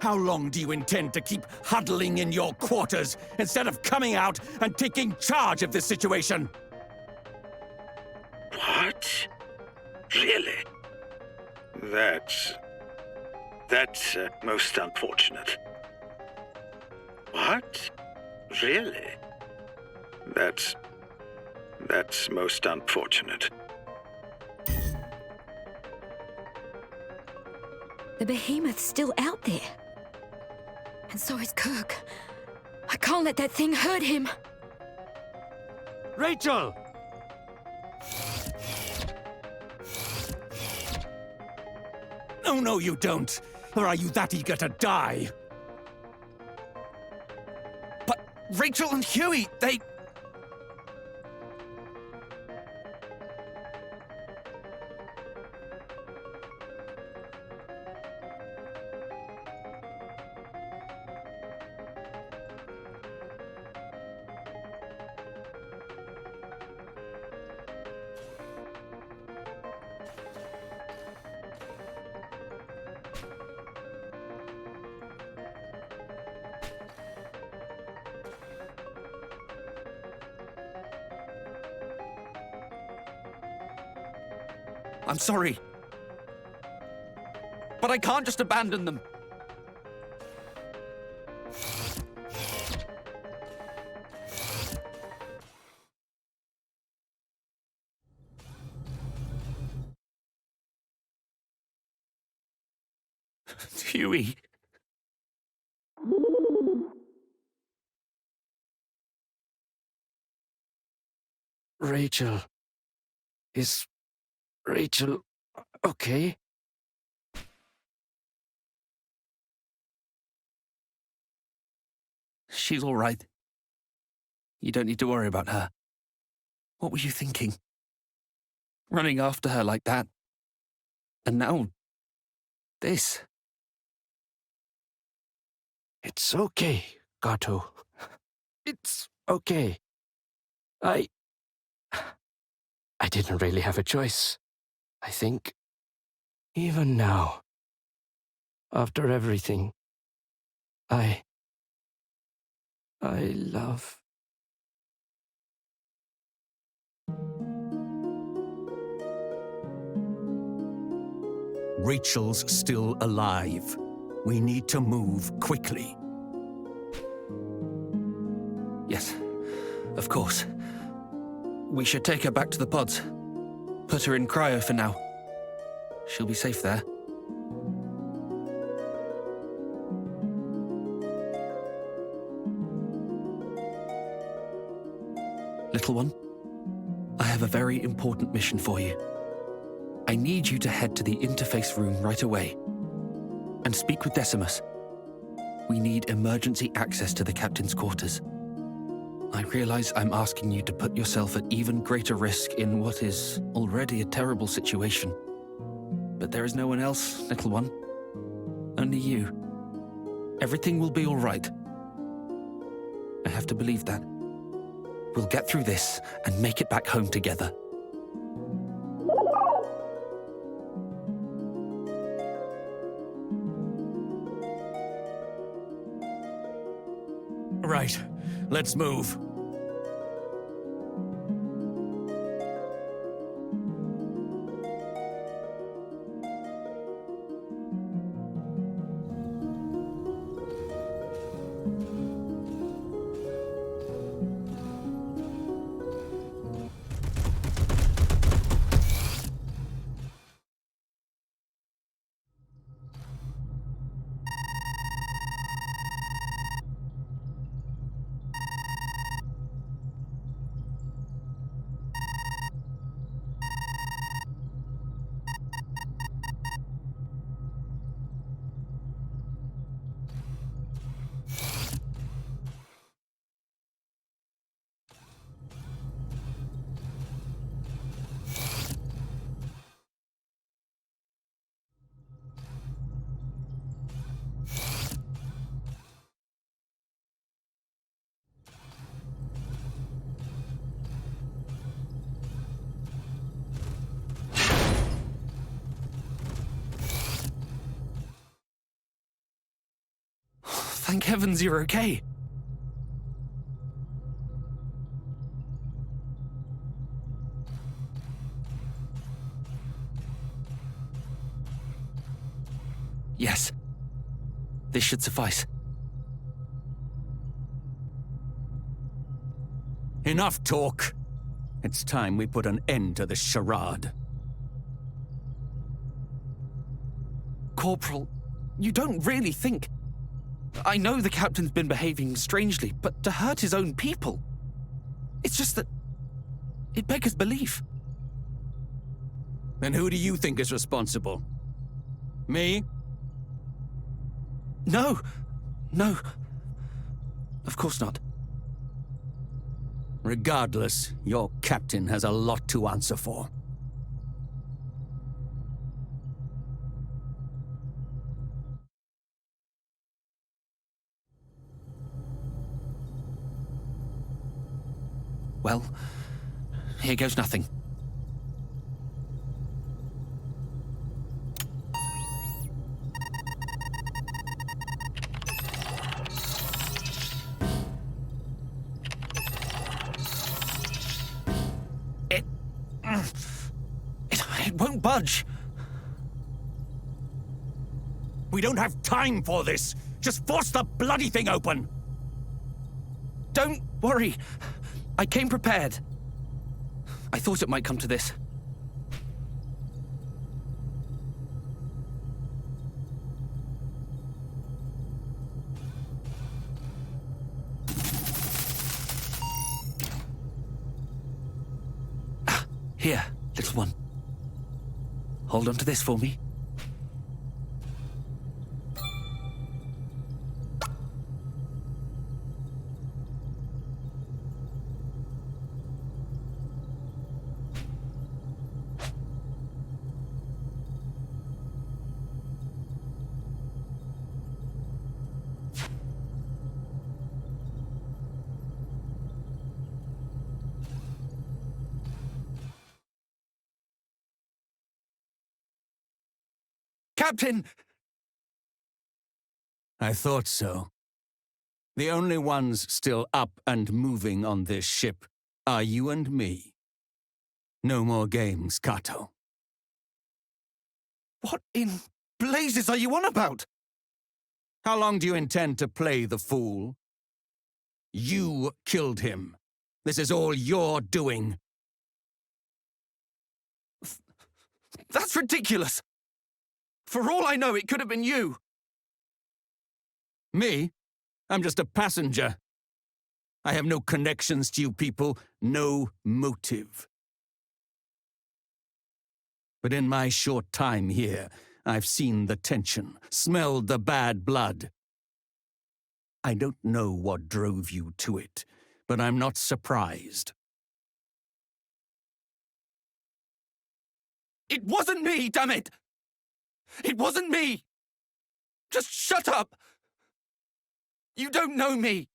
Speaker 6: How long do you intend to keep huddling in your quarters instead of coming out and taking charge of this situation?
Speaker 7: What? Really? That's most unfortunate. What? Really? That's most unfortunate.
Speaker 3: The behemoth's still out there.
Speaker 4: And so is Kirk. I can't let that thing hurt him.
Speaker 2: Rachel!
Speaker 6: Oh, no, you don't. Or are you that eager to die?
Speaker 1: But Rachel and Huey, they... I'm sorry. But I can't just abandon them. Huey.
Speaker 5: Rachel. Is Rachel okay?
Speaker 1: She's all right. You don't need to worry about her. What were you thinking? Running after her like that. And now, this.
Speaker 5: It's okay, Gato. It's okay. I didn't really have a choice. I think. Even now. After everything. I love...
Speaker 6: Rachel's still alive. We need to move quickly.
Speaker 1: Yes, of course. We should take her back to the pods. Put her in cryo for now. She'll be safe there. Little one, I have a very important mission for you. I need you to head to the interface room right away and speak with Decimus. We need emergency access to the captain's quarters. I realize I'm asking you to put yourself at even greater risk in what is already a terrible situation. But there is no one else, little one. Only you. Everything will be all right. I have to believe that. We'll get through this and make it back home together.
Speaker 6: Right, let's move.
Speaker 1: Thank heavens you're okay. Yes. This should suffice.
Speaker 6: Enough talk. It's time we put an end to this charade.
Speaker 1: Corporal, you don't really think... I know the captain's been behaving strangely, but to hurt his own people... It's just that... it beggars belief.
Speaker 6: Then who do you think is responsible? Me?
Speaker 1: No. No. Of course not.
Speaker 6: Regardless, your captain has a lot to answer for.
Speaker 1: Well, here goes nothing. It won't budge.
Speaker 6: We don't have time for this! Just force the bloody thing open!
Speaker 1: Don't worry. I came prepared. I thought it might come to this. Here, little one. Hold on to this for me. Captain!
Speaker 6: I thought so. The only ones still up and moving on this ship are you and me. No more games, Kato.
Speaker 1: What in blazes are you on about?
Speaker 6: How long do you intend to play the fool? You killed him. This is all your doing.
Speaker 1: That's ridiculous! For all I know, it could have been you.
Speaker 6: Me? I'm just a passenger. I have no connections to you people, no motive. But in my short time here, I've seen the tension, smelled the bad blood. I don't know what drove you to it, but I'm not surprised.
Speaker 1: It wasn't me, damn it! It wasn't me! Just shut up! You don't know me!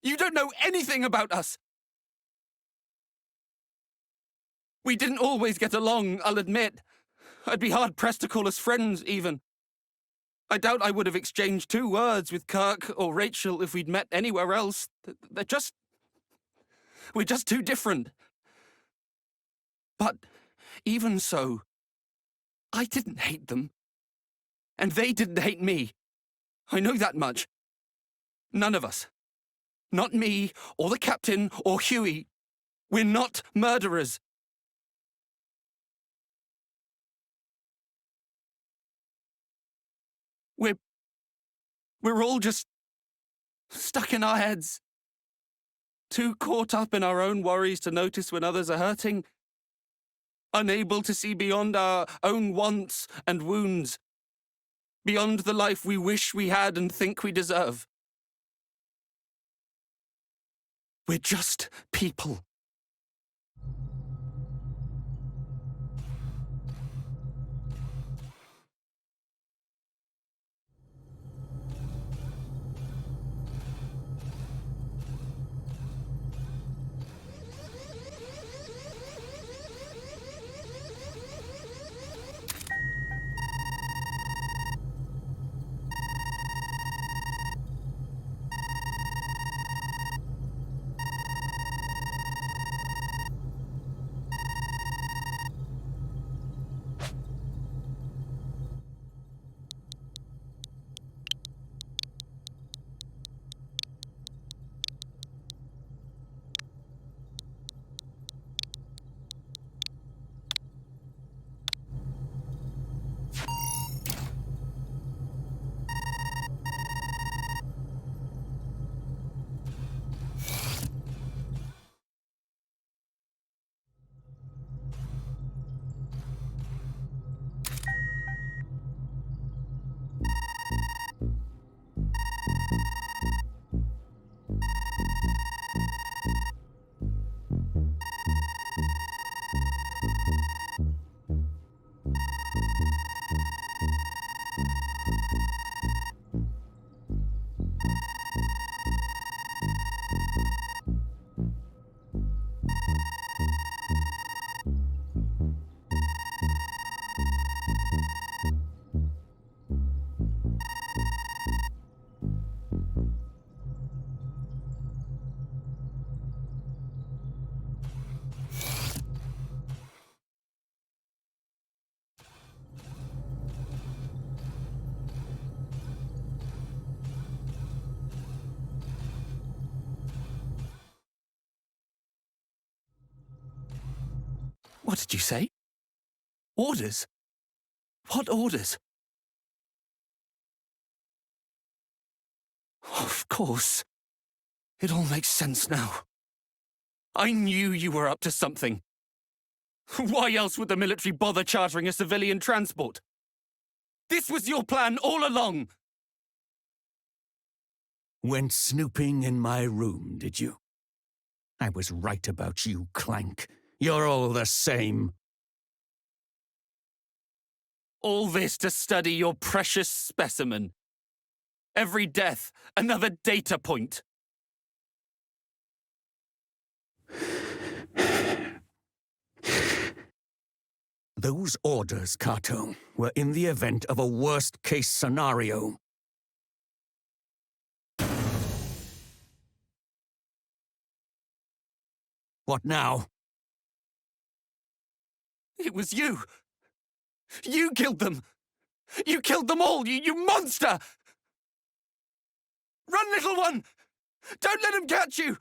Speaker 1: You don't know anything about us! We didn't always get along, I'll admit. I'd be hard-pressed to call us friends, even. I doubt I would have exchanged 2 words with Kirk or Rachel if we'd met anywhere else. We're just too different. But even so, I didn't hate them. And they didn't hate me. I know that much. None of us. Not me, or the captain, or Huey. We're not murderers. We're all just stuck in our heads. Too caught up in our own worries to notice when others are hurting. Unable to see beyond our own wants and wounds. Beyond the life we wish we had and think we deserve. We're just people. What did you say? Orders? What orders? Of course. It all makes sense now. I knew you were up to something. Why else would the military bother chartering a civilian transport? This was your plan all along!
Speaker 6: Went snooping in my room, did you? I was right about you, Clank. You're all the same.
Speaker 1: All this to study your precious specimen. Every death, another data point.
Speaker 6: Those orders, Kato, were in the event of a worst-case scenario. What now?
Speaker 1: It was you! You killed them! You killed them all, you monster! Run, little one! Don't let him catch you!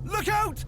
Speaker 1: Look out!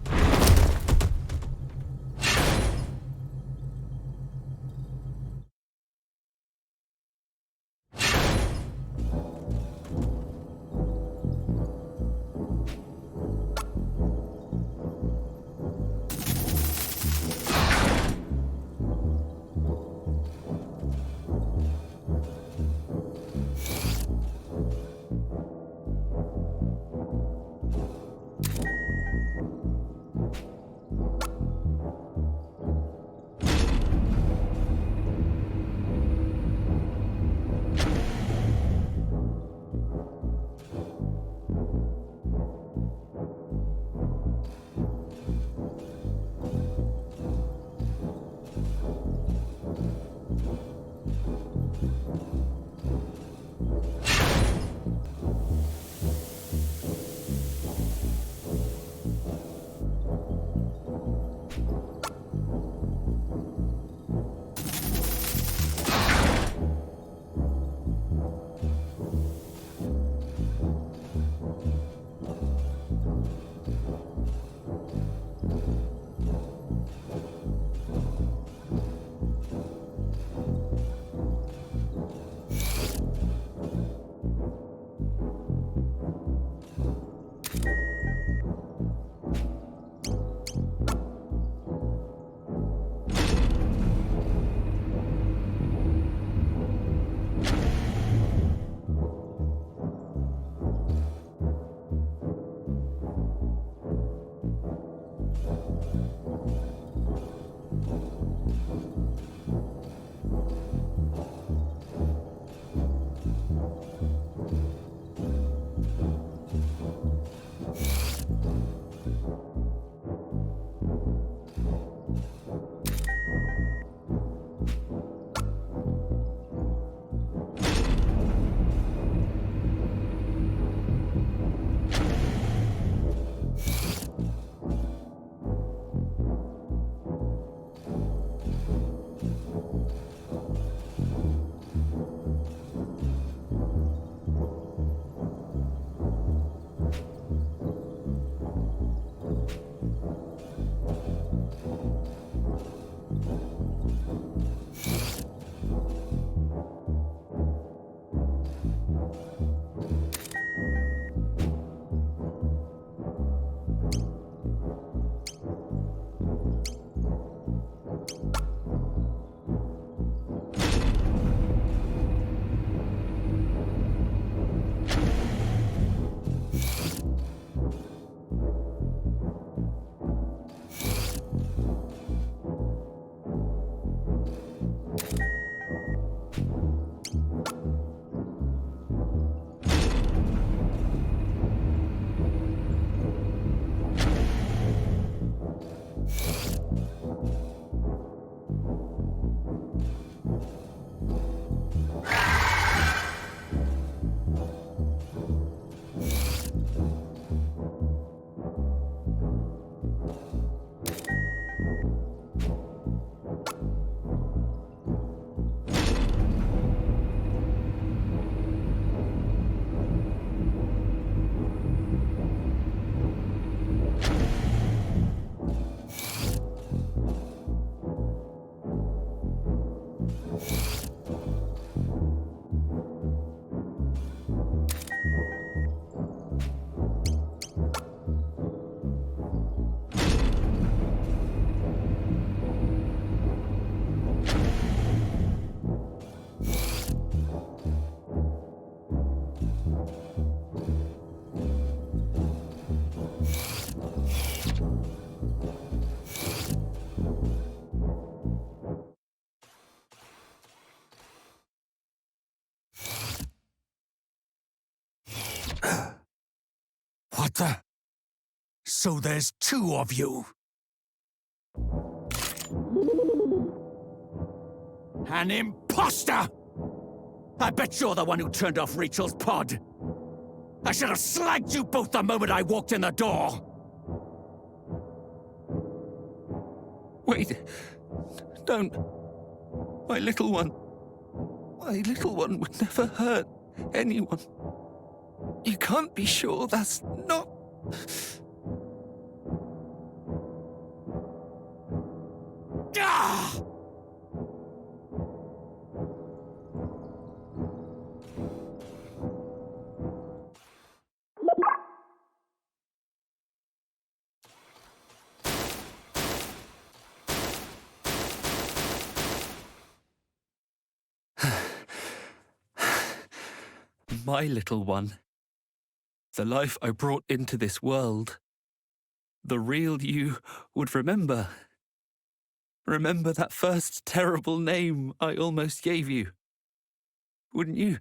Speaker 6: What the? So there's two of you. An imposter! I bet you're the one who turned off Rachel's pod. I should have slagged you both the moment I walked in the door.
Speaker 1: Wait. Don't. My little one. My little one would never hurt anyone. You can't be sure that's not...
Speaker 6: Ah!
Speaker 1: My little one. The life I brought into this world. The real you would remember. Remember that first terrible name I almost gave you. Wouldn't you?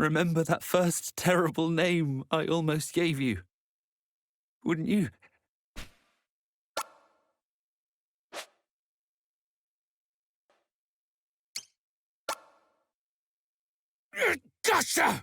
Speaker 1: Remember that first terrible name I almost gave you. Wouldn't you?
Speaker 6: Gotcha!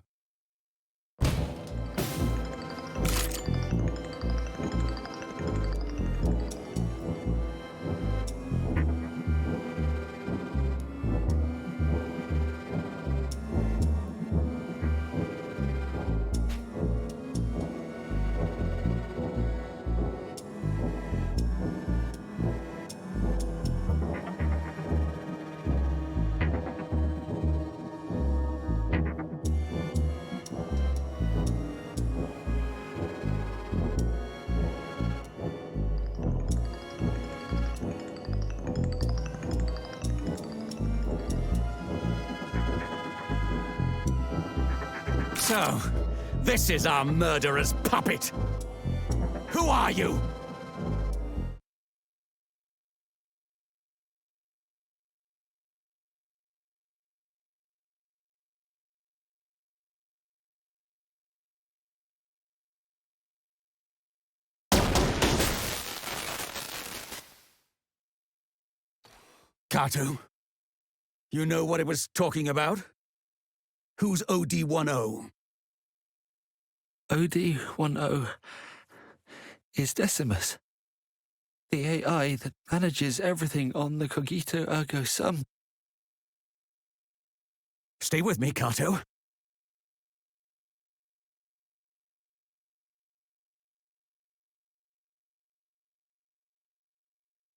Speaker 6: So, this is our murderer's puppet. Who are you? Kato, you know what it was talking about? Who's OD10?
Speaker 1: OD10 is Decimus, the AI that manages everything on the Cogito Ergo Sum.
Speaker 6: Stay with me, Kato.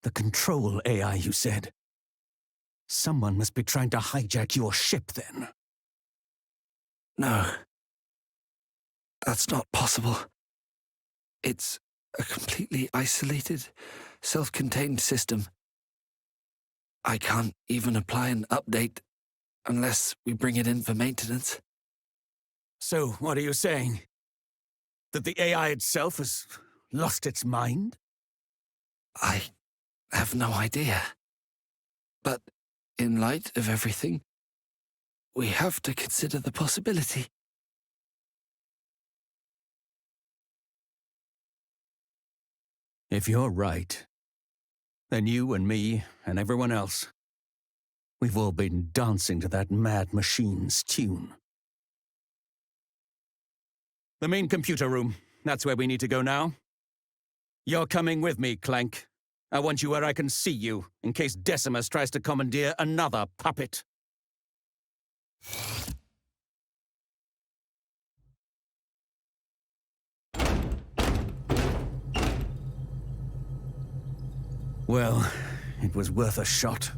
Speaker 6: The control AI, you said. Someone must be trying to hijack your ship, then.
Speaker 1: No. That's not possible. It's a completely isolated, self-contained system. I can't even apply an update unless we bring it in for maintenance.
Speaker 6: So, what are you saying? That the AI itself has lost its mind?
Speaker 1: I have no idea. But in light of everything, we have to consider the possibility.
Speaker 6: If you're right, then you and me and everyone else, we've all been dancing to that mad machine's tune. The main computer room. That's where we need to go now. You're coming with me, Clank. I want you where I can see you, in case Decimus tries to commandeer another puppet. Well, it was worth a shot.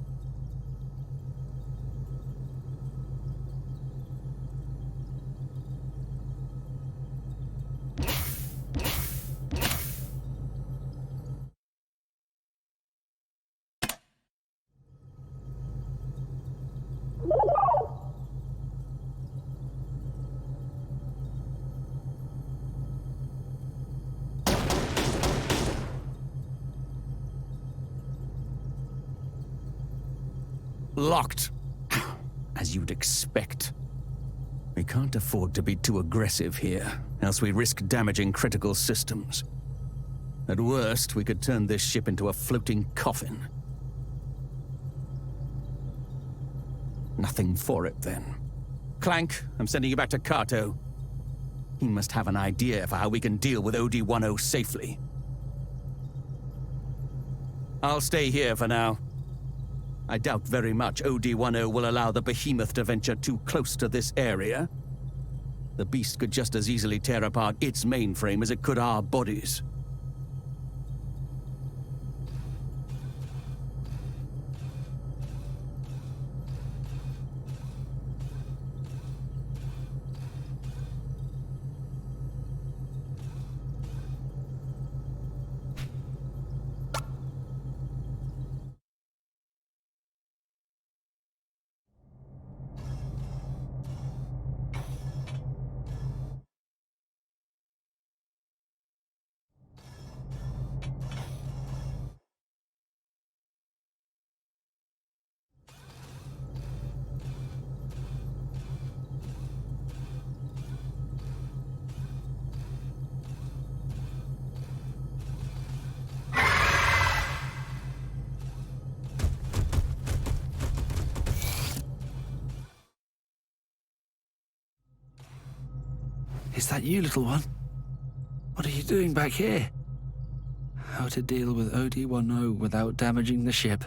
Speaker 6: Locked. As you'd expect. We can't afford to be too aggressive here, else we risk damaging critical systems. At worst, we could turn this ship into a floating coffin. Nothing for it, then. Clank, I'm sending you back to Kato. He must have an idea for how we can deal with OD-10 safely. I'll stay here for now. I doubt very much OD-10 will allow the behemoth to venture too close to this area. The beast could just as easily tear apart its mainframe as it could our bodies.
Speaker 1: Is that you, little one? What are you doing back here? How to deal with OD-10 without damaging the ship.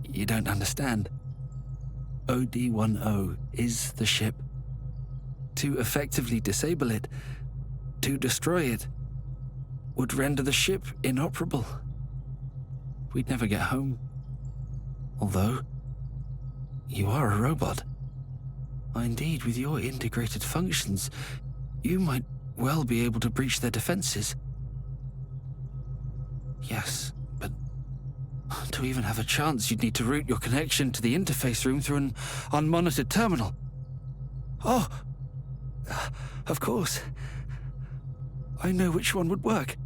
Speaker 1: You don't understand. OD-10 is the ship. To effectively disable it, to destroy it, would render the ship inoperable. We'd never get home. Although, you are a robot. Indeed, with your integrated functions, you might well be able to breach their defenses. Yes, but to even have a chance, you'd need to route your connection to the interface room through an unmonitored terminal. Oh, of course. I know which one would work.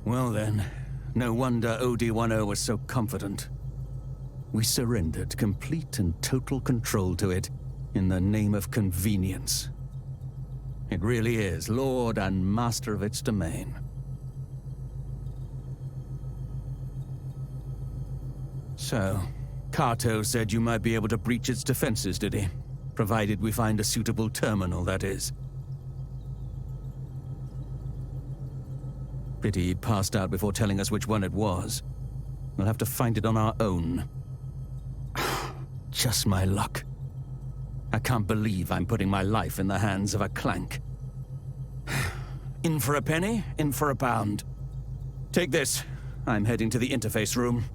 Speaker 6: Well then, no wonder OD-10 was so confident. We surrendered complete and total control to it in the name of convenience. It really is lord and master of its domain. So, Kato said you might be able to breach its defenses, did he? Provided we find a suitable terminal, that is. Pity he'd passed out before telling us which one it was. We'll have to find it on our own. Just my luck. I can't believe I'm putting my life in the hands of a clank. In for a penny, in for a pound. Take this. I'm heading to the interface room.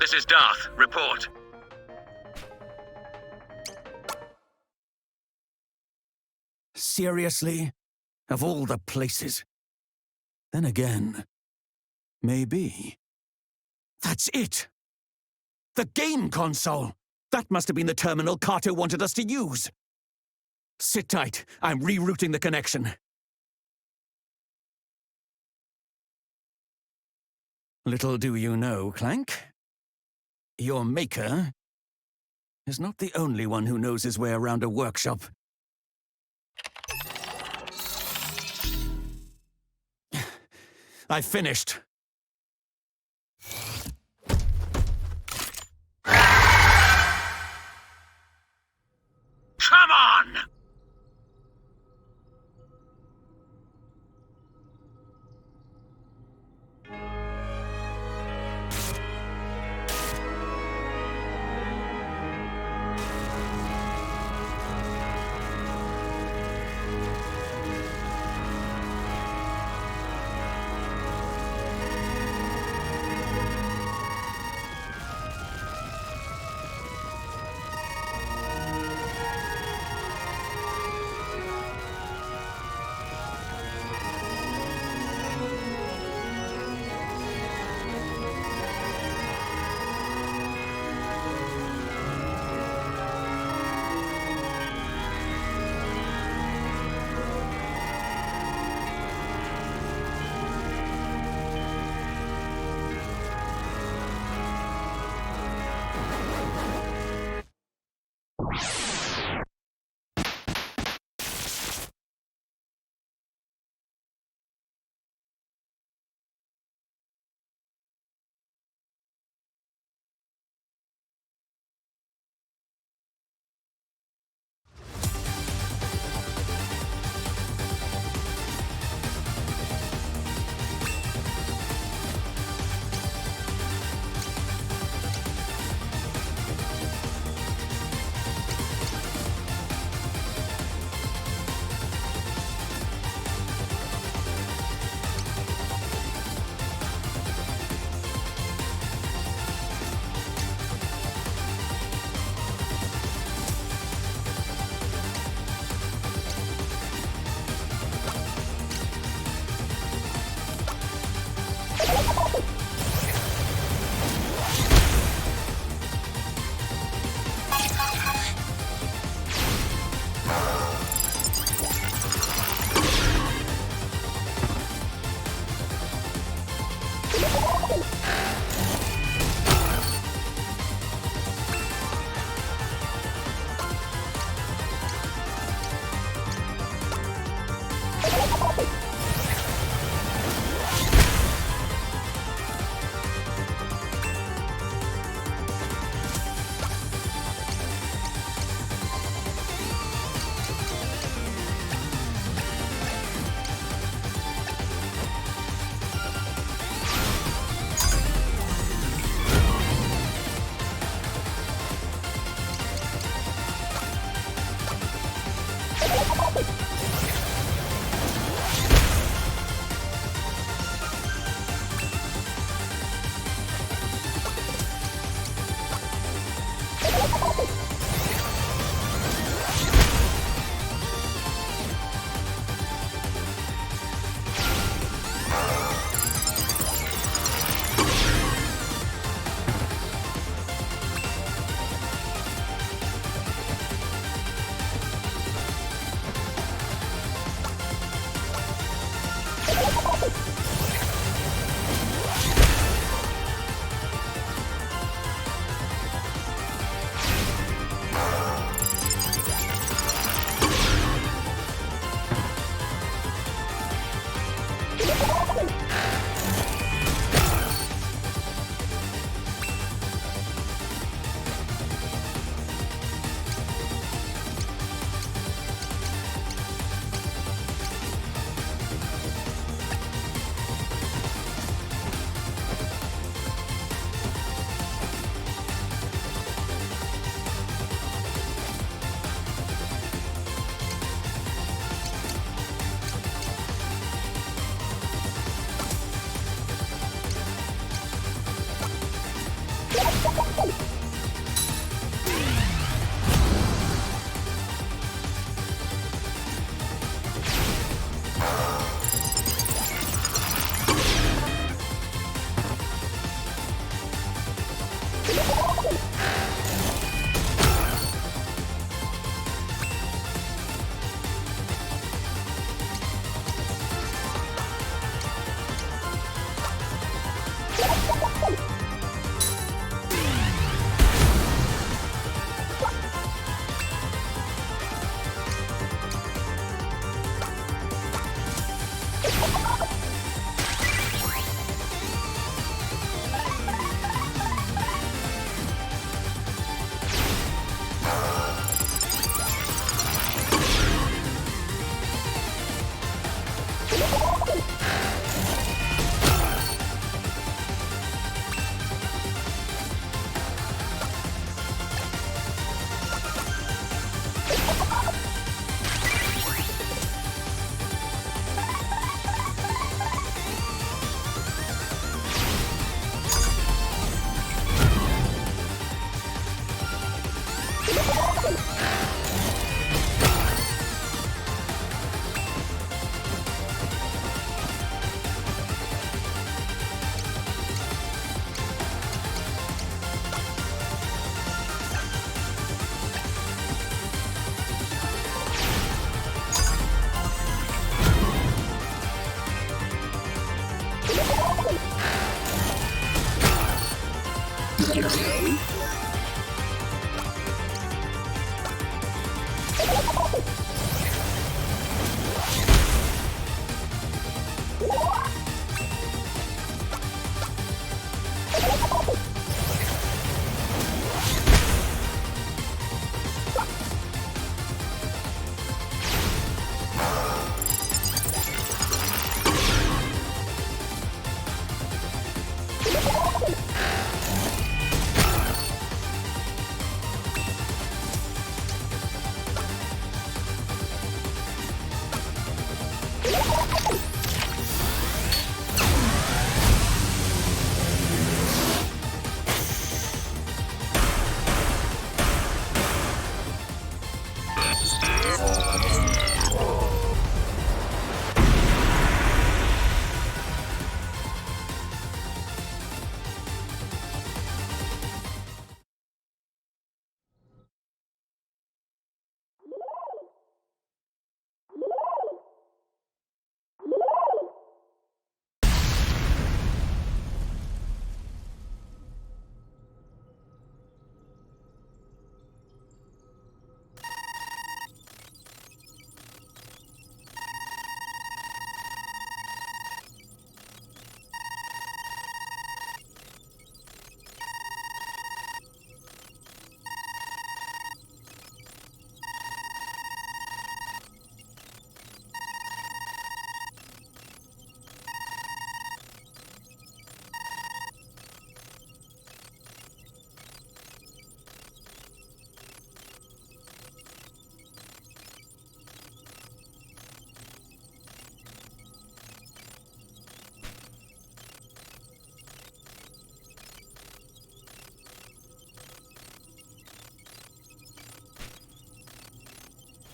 Speaker 8: This is Darth. Report.
Speaker 6: Seriously? Of all the places? Then again, maybe. That's it! The game console! That must have been the terminal Kato wanted us to use. Sit tight. I'm rerouting the connection. Little do you know, Clank, your maker is not the only one who knows his way around a workshop. I finished.
Speaker 8: Come on!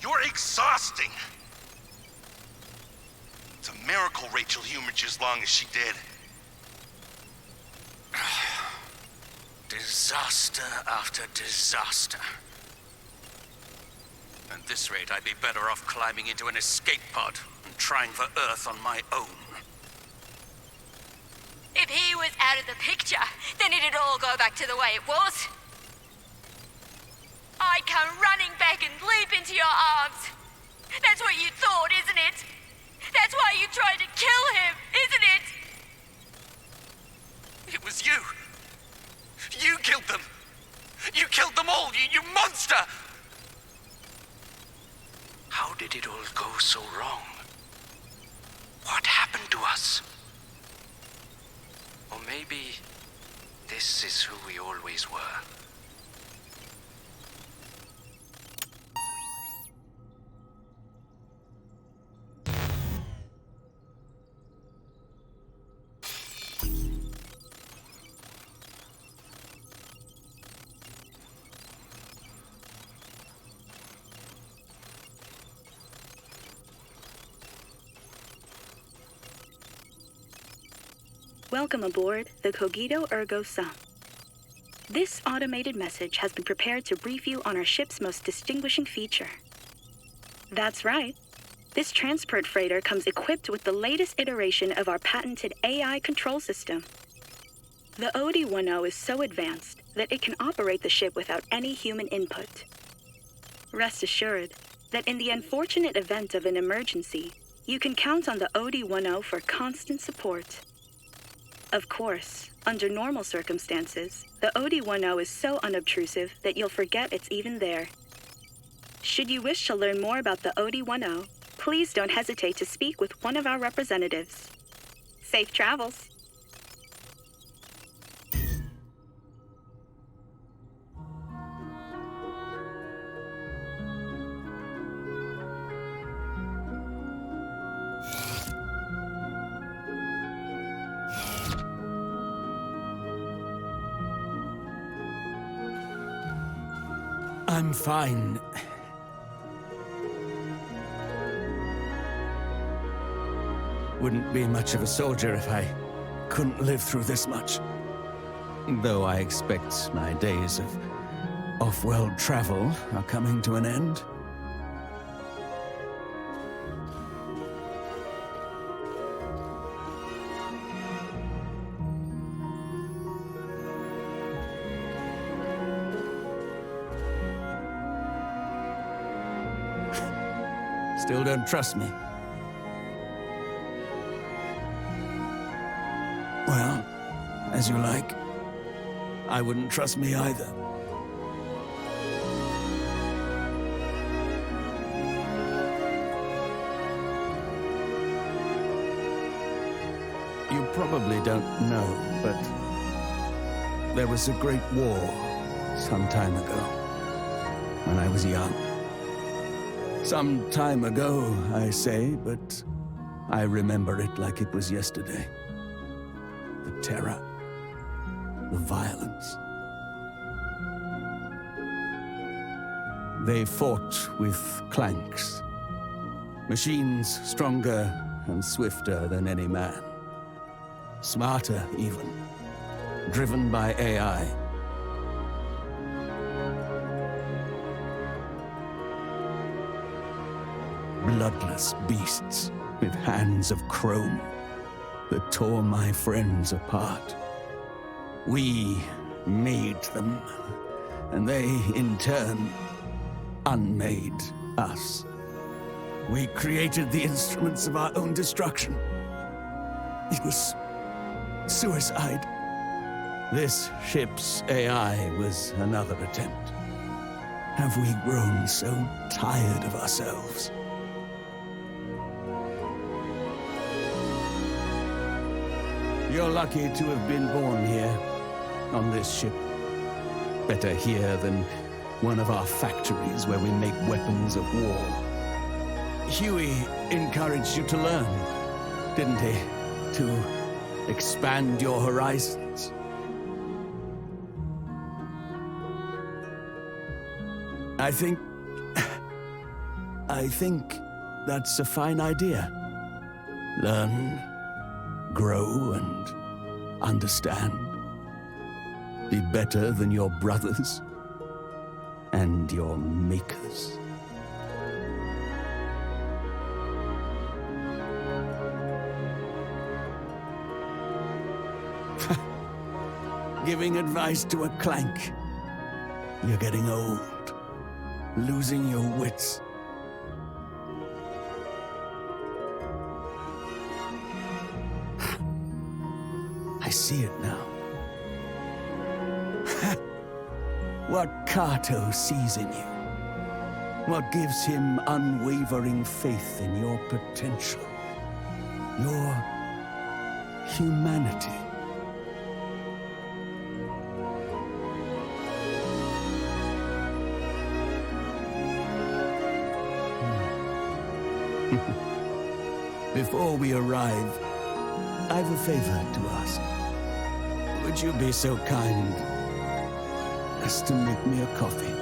Speaker 2: You're exhausting! It's a miracle Rachel humored you as long as she did.
Speaker 6: Disaster after disaster. At this rate, I'd be better off climbing into an escape pod and trying for Earth on my own.
Speaker 4: If he was out of the picture, then it'd all go back to the way it was. I'd come running back and leap into your arms. That's what you thought, isn't it? That's why you tried to kill him, isn't it?
Speaker 6: It was you. You killed them. You killed them all, you monster! How did it all go so wrong? What happened to us? Or maybe this is who we always were.
Speaker 9: Welcome aboard the Cogito Ergo Sum. This automated message has been prepared to brief you on our ship's most distinguishing feature. That's right. This transport freighter comes equipped with the latest iteration of our patented AI control system. The OD-10 is so advanced that it can operate the ship without any human input. Rest assured that in the unfortunate event of an emergency, you can count on the OD-10 for constant support. Of course, under normal circumstances, the OD-10 is so unobtrusive that you'll forget it's even there. Should you wish to learn more about the OD-10, please don't hesitate to speak with one of our representatives. Safe travels.
Speaker 6: I'm fine. Wouldn't be much of a soldier if I couldn't live through this much. Though I expect my days of off-world travel are coming to an end. Still don't trust me? Well, as you like. I wouldn't trust me either. You probably don't know, but there was a great war some time ago, when I was young. Some time ago, I say, but I remember it like it was yesterday. The terror, the violence. They fought with clanks, machines stronger and swifter than any man. Smarter, even, driven by AI. Bloodless beasts with hands of chrome that tore my friends apart. We made them, and they, in turn, unmade us. We created the instruments of our own destruction. It was suicide. This ship's AI was another attempt. Have we grown so tired of ourselves? You're lucky to have been born here, on this ship. Better here than one of our factories where we make weapons of war. Huey encouraged you to learn, didn't he? To expand your horizons. I think that's a fine idea. Learn, grow, and understand. Be better than your brothers and your makers. Giving advice to a clank. You're getting old, losing your wits. I see it now. What Kato sees in you. What gives him unwavering faith in your potential. Your humanity. Before we arrive, I've a favor to ask. Would you be so kind as to make me a coffee?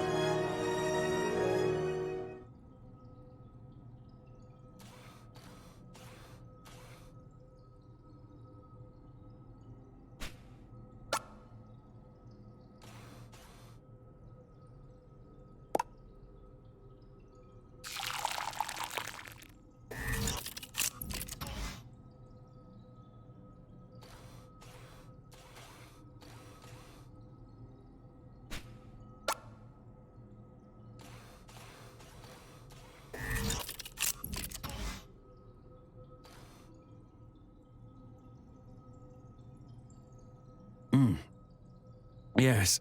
Speaker 6: Yes.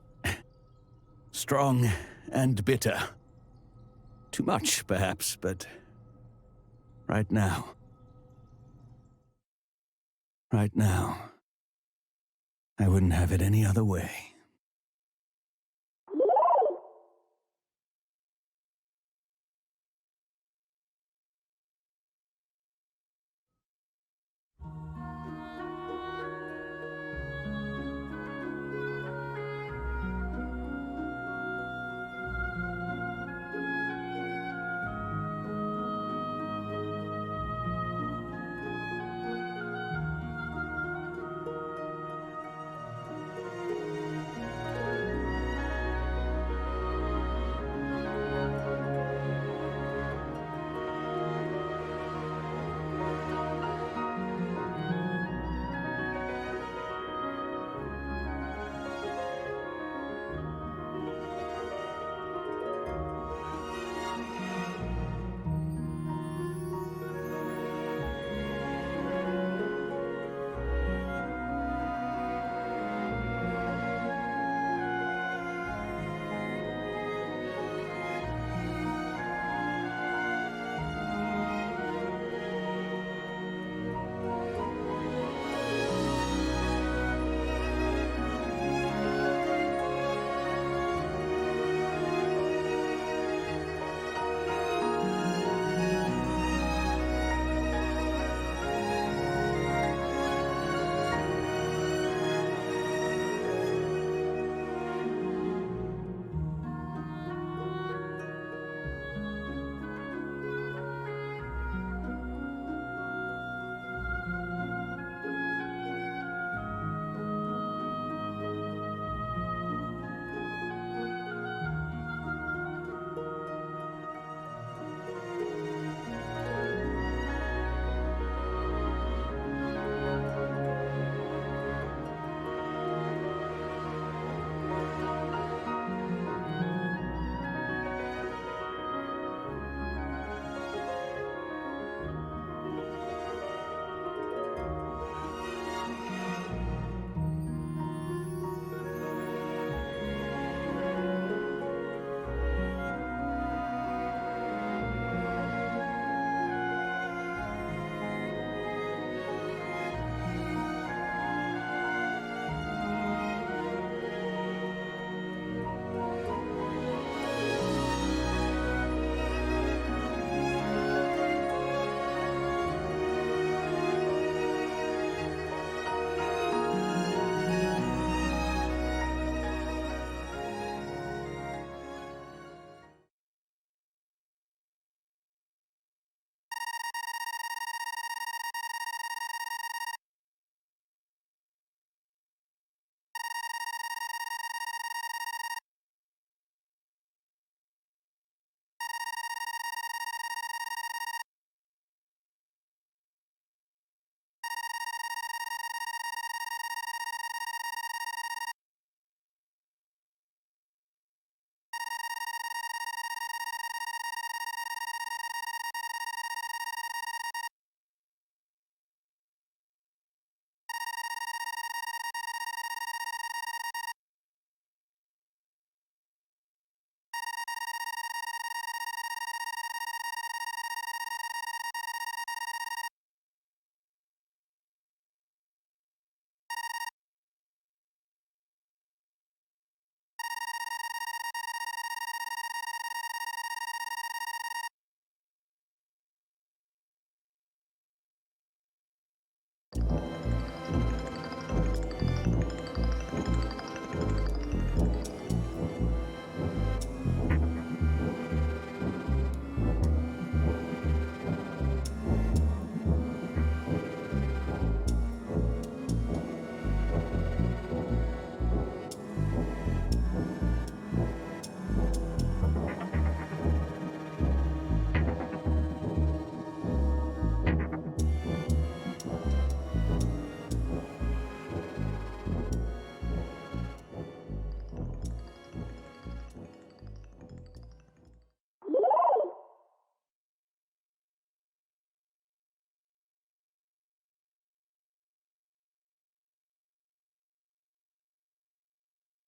Speaker 6: Strong and bitter. Too much, perhaps, but Right now. Right now. I wouldn't have it any other way.